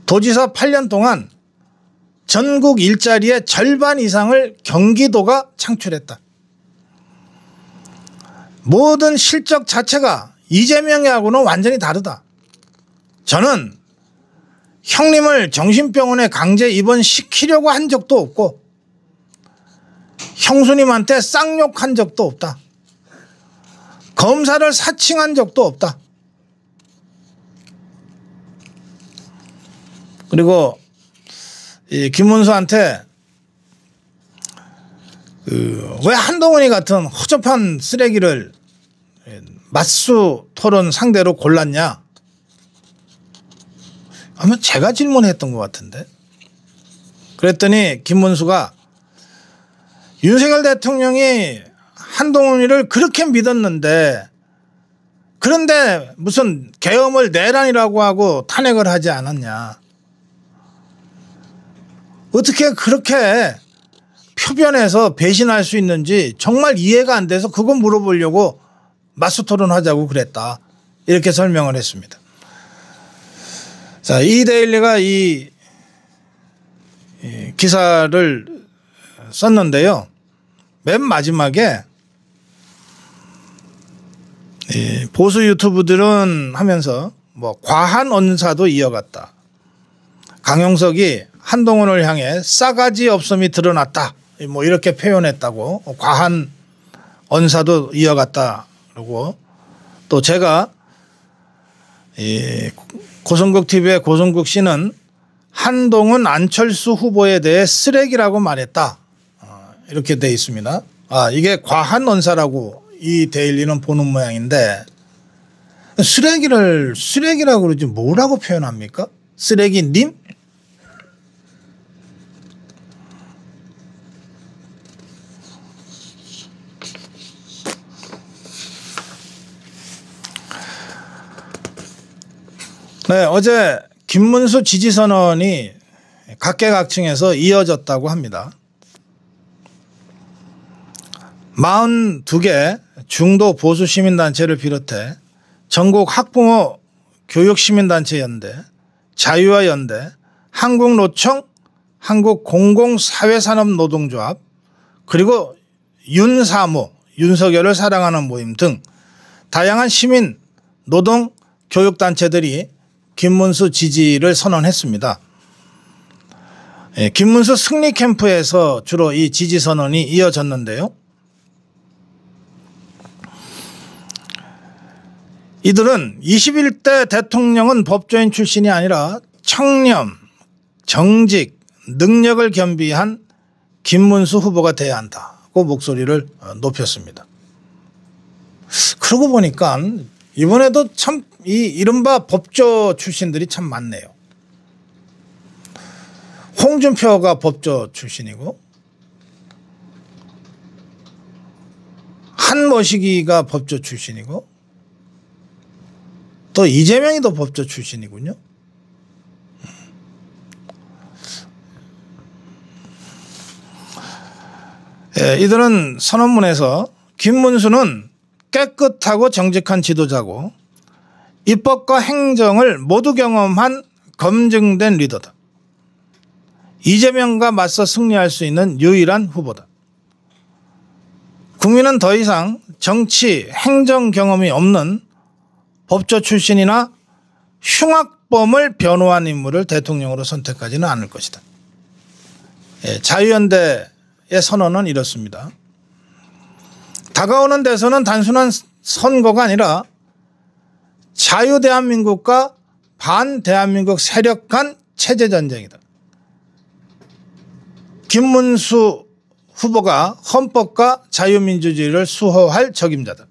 S1: 도지사 8년 동안 전국 일자리의 절반 이상을 경기도가 창출했다. 모든 실적 자체가 이재명하고는 완전히 다르다. 저는 형님을 정신병원에 강제 입원시키려고 한 적도 없고 형수님한테 쌍욕한 적도 없다. 검사를 사칭한 적도 없다. 그리고 이 김문수한테 왜 한동훈이 같은 허접한 쓰레기를 맞수 토론 상대로 골랐냐? 아마 제가 질문했던 것 같은데. 그랬더니 김문수가 윤석열 대통령이 한동훈이를 그렇게 믿었는데 그런데 무슨 계엄을 내란이라고 하고 탄핵을 하지 않았냐. 어떻게 그렇게 표변해서 배신할 수 있는지 정말 이해가 안 돼서 그거 물어보려고 맞수 토론하자고 그랬다. 이렇게 설명을 했습니다. 자, 이데일리가 이 기사를 썼는데요. 맨 마지막에 보수 유튜브들은 하면서 뭐 과한 언사도 이어갔다. 강용석이 한동훈을 향해 싸가지 없음이 드러났다. 뭐 이렇게 표현했다고. 과한 언사도 이어갔다. 그리고 또 제가 고성국 TV의 고성국 씨는 한동훈 안철수 후보에 대해 쓰레기라고 말했다. 이렇게 돼 있습니다. 이게 과한 언사라고 이 데일리는 보는 모양인데 쓰레기라고 그러지 뭐라고 표현합니까? 쓰레기님? 네, 어제 김문수 지지 선언이 각계각층에서 이어졌다고 합니다. 42개 중도 보수 시민단체를 비롯해 전국 학부모 교육시민단체 연대, 자유화 연대, 한국노총, 한국공공사회산업노동조합, 그리고 윤사모, 윤석열을 사랑하는 모임 등 다양한 시민, 노동, 교육단체들이 김문수 지지를 선언했습니다. 김문수 승리 캠프에서 주로 이 지지 선언이 이어졌는데요. 이들은 21대 대통령은 법조인 출신이 아니라 청렴, 정직, 능력을 겸비한 김문수 후보가 돼야 한다고 목소리를 높였습니다. 그러고 보니까 이번에도 참 이 이른바 법조 출신들이 참 많네요. 홍준표가 법조 출신이고 한머시기가 법조 출신이고 또 이재명이도 법조 출신이군요. 이들은 선언문에서 김문수는 깨끗하고 정직한 지도자고 입법과 행정을 모두 경험한 검증된 리더다. 이재명과 맞서 승리할 수 있는 유일한 후보다. 국민은 더 이상 정치, 행정 경험이 없는 법조 출신이나 흉악범을 변호한 인물을 대통령으로 선택하지는 않을 것이다. 자유연대의 선언은 이렇습니다. 다가오는 대선은 단순한 선거가 아니라 자유대한민국과 반대한민국 세력 간 체제전쟁이다. 김문수 후보가 헌법과 자유민주주의를 수호할 적임자다.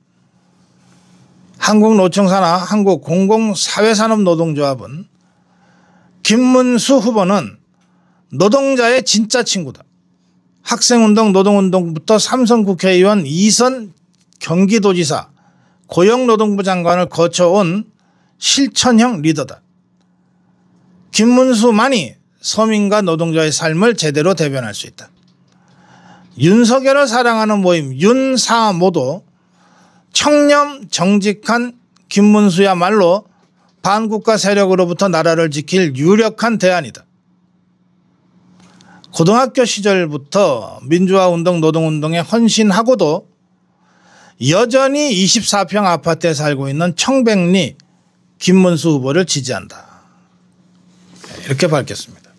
S1: 한국노총사나 한국공공사회산업노동조합은 김문수 후보는 노동자의 진짜 친구다. 학생운동, 노동운동부터 삼선 국회의원, 2선 경기도지사, 고용노동부 장관을 거쳐온 실천형 리더다. 김문수만이 서민과 노동자의 삶을 제대로 대변할 수 있다. 윤석열을 사랑하는 모임 윤사모도 청렴 정직한 김문수야말로 반국가 세력으로부터 나라를 지킬 유력한 대안이다. 고등학교 시절부터 민주화운동 노동운동에 헌신하고도 여전히 24평 아파트에 살고 있는 청백리 김문수 후보를 지지한다. 이렇게 밝혔습니다.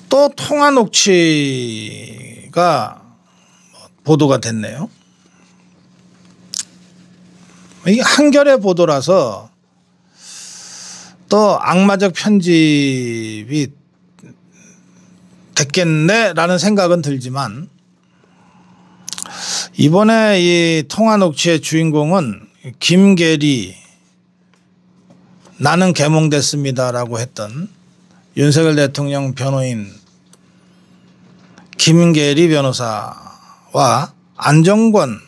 S1: 또 통화 녹취가 보도가 됐네요. 이게 한겨레 보도라서 또 악마적 편집이 됐겠네라는 생각은 들지만 이번에 이 통화 녹취의 주인공은 김계리 나는 개몽됐습니다라고 했던 윤석열 대통령 변호인 김계리 변호사와 안정권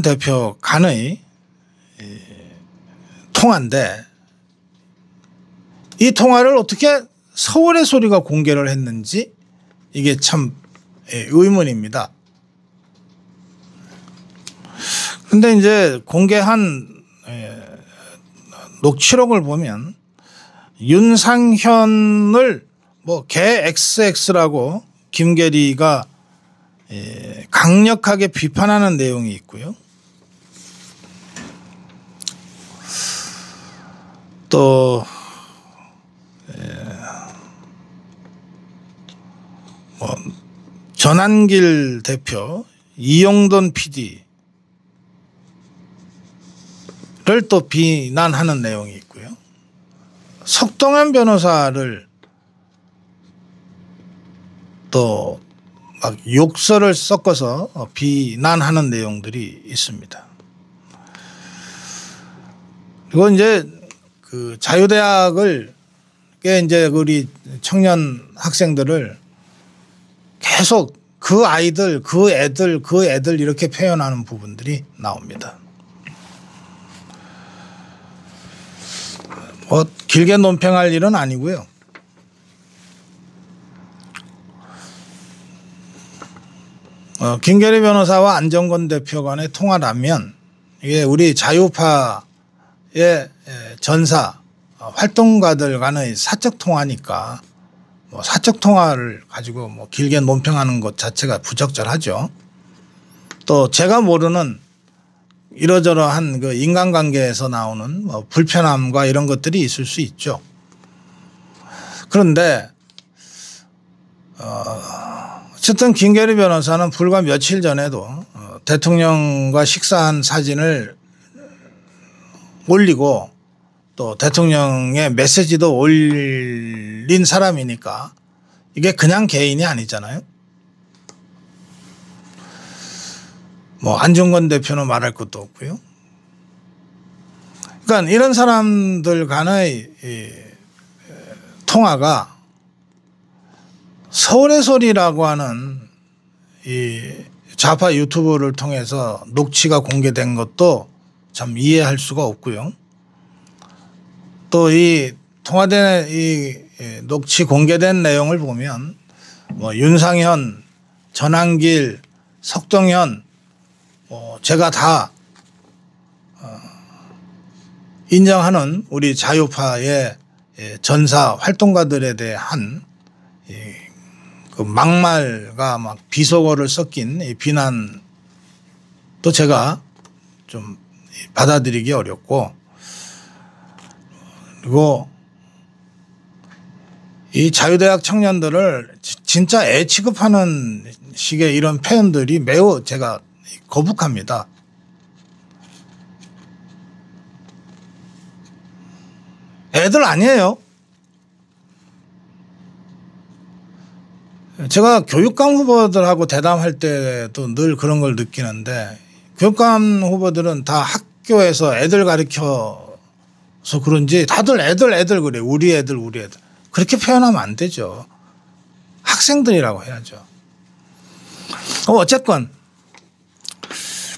S1: 대표 간의 통화인데 이 통화를 어떻게 서울의 소리가 공개를 했는지 이게 참 의문입니다. 그런데 이제 공개한 녹취록을 보면 윤상현을 뭐 개 XX라고 김계리가 강력하게 비판하는 내용이 있고요. 또 뭐 전한길 대표, 이용돈 PD를 또 비난하는 내용이 있고요. 석동현 변호사를 또 막 욕설을 섞어서 비난하는 내용들이 있습니다. 그리고 이제 그 자유대학을 이제 우리 청년 학생들을 계속 그 아이들, 그 애들 이렇게 표현하는 부분들이 나옵니다. 뭐 길게 논평할 일은 아니고요. 김계리 변호사와 안정권 대표 간의 통화라면 이게 우리 자유파의 전사 활동가들 간의 사적 통화니까 뭐 사적 통화를 가지고 뭐 길게 논평하는 것 자체가 부적절하죠. 또 제가 모르는 이러저러한 그 인간관계에서 나오는 뭐 불편함과 이런 것들이 있을 수 있죠. 그런데 어쨌든 김계리 변호사는 불과 며칠 전에도 대통령과 식사한 사진을 올리고 또 대통령의 메시지도 올린 사람이니까 이게 그냥 개인이 아니잖아요. 뭐 안중근 대표는 말할 것도 없고요. 그러니까 이런 사람들 간의 통화가 서울의 소리라고 하는 이 좌파 유튜브를 통해서 녹취가 공개된 것도 참 이해할 수가 없고요. 또 이 통화된 이 녹취 공개된 내용을 보면 뭐 윤상현, 전한길, 석동현 제가 다 인정하는 우리 자유파의 전사 활동가들에 대한 그 막말과 막 비속어를 섞인 이 비난도 제가 좀 받아들이기 어렵고, 그리고 이 자유대학 청년들을 진짜 애 취급하는 식의 이런 표현들이 매우 제가 거북합니다. 애들 아니에요. 제가 교육감 후보들하고 대담할 때도 늘 그런 걸 느끼는데 교육감 후보들은 다 학교에서 애들 가르쳐서 그런지 다들 애들 그래. 우리 애들. 그렇게 표현하면 안 되죠. 학생들이라고 해야죠. 어쨌건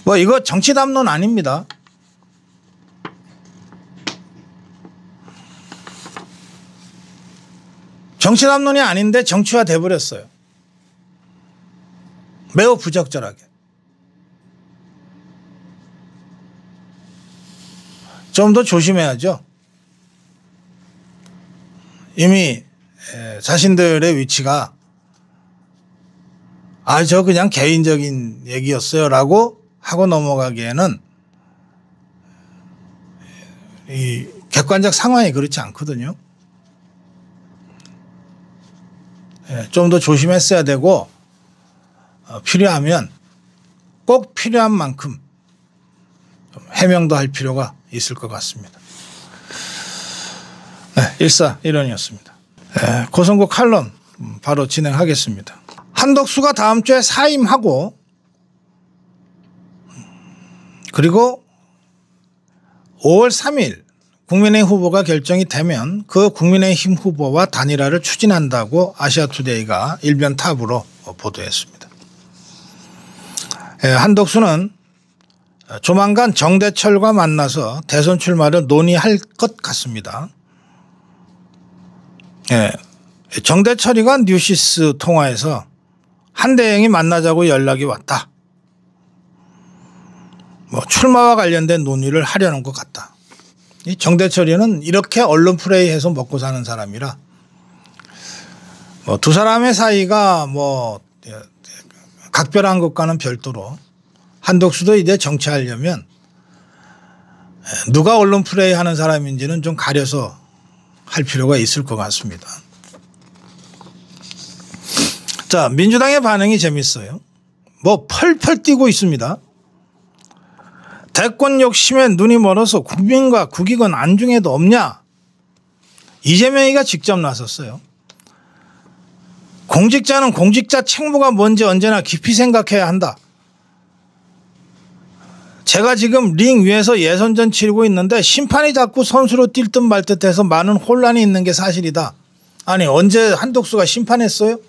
S1: 뭐 이거 정치 담론 아닙니다. 정치 담론이 아닌데 정치화 돼버렸어요. 매우 부적절하게. 좀 더 조심해야죠. 이미 자신들의 위치가 저 그냥 개인적인 얘기였어요 라고 하고 넘어가기에는 이 객관적 상황이 그렇지 않거든요. 좀 더 조심했어야 되고 필요하면 꼭 필요한 만큼 해명도 할 필요가 있을 것 같습니다. 네, 일사일론이었습니다. 네, 고성국 칼럼 바로 진행하겠습니다. 한덕수가 다음 주에 사임하고 그리고 5월 3일 국민의힘 후보가 결정이 되면 그 국민의힘 후보와 단일화를 추진한다고 아시아투데이가 일변 탑으로 보도했습니다. 한덕수는 조만간 정대철과 만나서 대선 출마를 논의할 것 같습니다. 정대철이가 뉴시스 통화에서 한대행이 만나자고 연락이 왔다. 출마와 관련된 논의를 하려는 것 같다. 이 정대철이는 이렇게 언론 플레이해서 먹고 사는 사람이라 두 사람의 사이가 각별한 것과는 별도로 한덕수도 이제 정치하려면 누가 언론 플레이하는 사람인지는 좀 가려서 할 필요가 있을 것 같습니다. 자, 민주당의 반응이 재밌어요. 펄펄 뛰고 있습니다. 대권 욕심에 눈이 멀어서 국민과 국익은 안중에도 없냐. 이재명이가 직접 나섰어요. 공직자는 공직자 책무가 뭔지 언제나 깊이 생각해야 한다. 제가 지금 링 위에서 예선전 치르고 있는데 심판이 자꾸 선수로 뛸 듯 말 듯 해서 많은 혼란이 있는 게 사실이다. 아니 언제 한덕수가 심판했어요?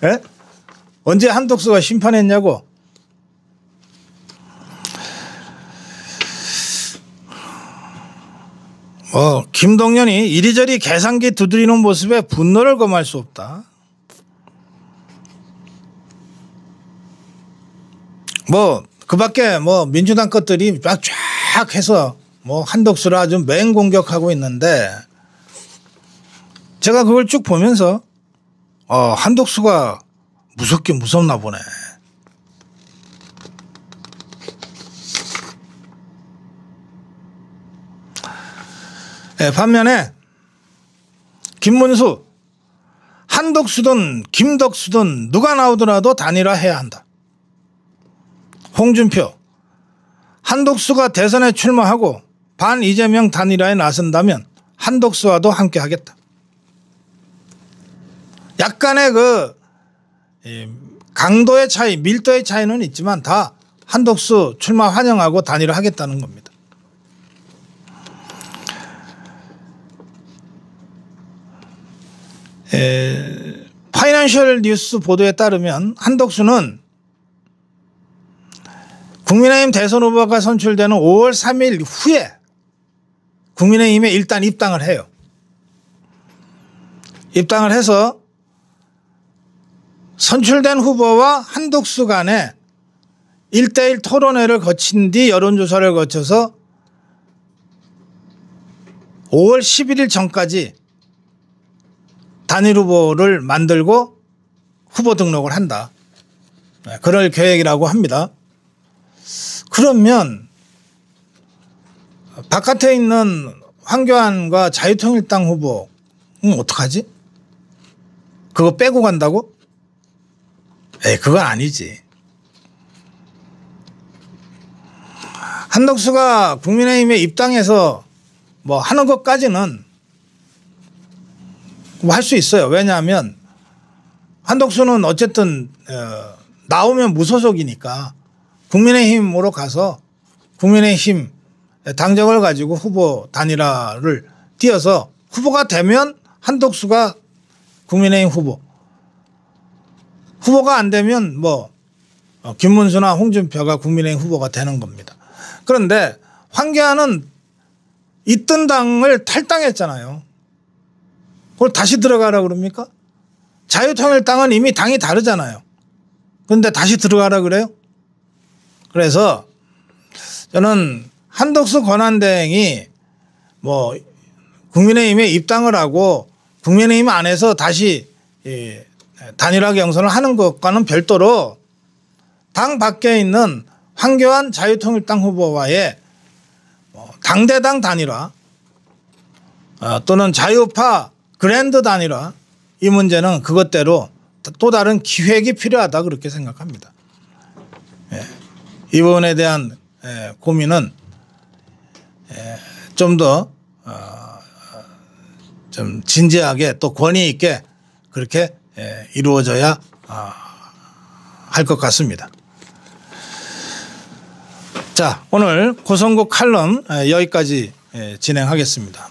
S1: 예? 언제 한덕수가 심판했냐고. 김동연이 이리저리 계산기 두드리는 모습에 분노를 금할 수 없다. 그 밖에 민주당 것들이 쫙 해서 한덕수를 아주 맹공격하고 있는데 제가 그걸 쭉 보면서 한덕수가 무섭긴 무섭나 보네. 반면에 김문수, 한덕수든 김덕수든 누가 나오더라도 단일화해야 한다. 홍준표, 한덕수가 대선에 출마하고 반 이재명 단일화에 나선다면 한덕수와도 함께 하겠다. 약간의 강도의 차이, 밀도의 차이는 있지만 다 한덕수 출마 환영하고 단일화 하겠다는 겁니다. 파이낸셜 뉴스 보도에 따르면 한덕수는 국민의힘 대선 후보가 선출되는 5월 3일 후에 국민의힘에 일단 입당을 해요. 입당을 해서 선출된 후보와 한덕수 간에 1대1 토론회를 거친 뒤 여론조사를 거쳐서 5월 11일 전까지 단일 후보를 만들고 후보 등록을 한다. 그럴 계획이라고 합니다. 그러면 바깥에 있는 황교안과 자유통일당 후보는 어떡하지? 그거 빼고 간다고? 그건 아니지. 한덕수가 국민의힘에 입당해서 하는 것까지는 할 수 있어요. 왜냐하면 한덕수는 어쨌든 나오면 무소속이니까 국민의힘으로 가서 국민의힘 당적을 가지고 후보 단일화를 띄어서 후보가 되면 한덕수가 국민의힘 후보가 안 되면 김문수나 홍준표가 국민의힘 후보가 되는 겁니다. 그런데 황교안은 있던 당을 탈당했잖아요. 그걸 다시 들어가라 그럽니까? 자유통일당은 이미 당이 다르잖아요. 그런데 다시 들어가라 그래요? 그래서 저는 한덕수 권한대행이 국민의힘에 입당을 하고 국민의힘 안에서 다시 단일화 경선을 하는 것과는 별도로 당 밖에 있는 황교안 자유통일당 후보와의 당대당 단일화 또는 자유파 그랜드 단일화, 이 문제는 그것대로 또 다른 기획이 필요하다 그렇게 생각합니다. 이 부분에 대한 고민은 좀 더 좀 진지하게 또 권위 있게 그렇게 이루어져야 할 것 같습니다. 자, 오늘 고성국 칼럼 여기까지 진행하겠습니다.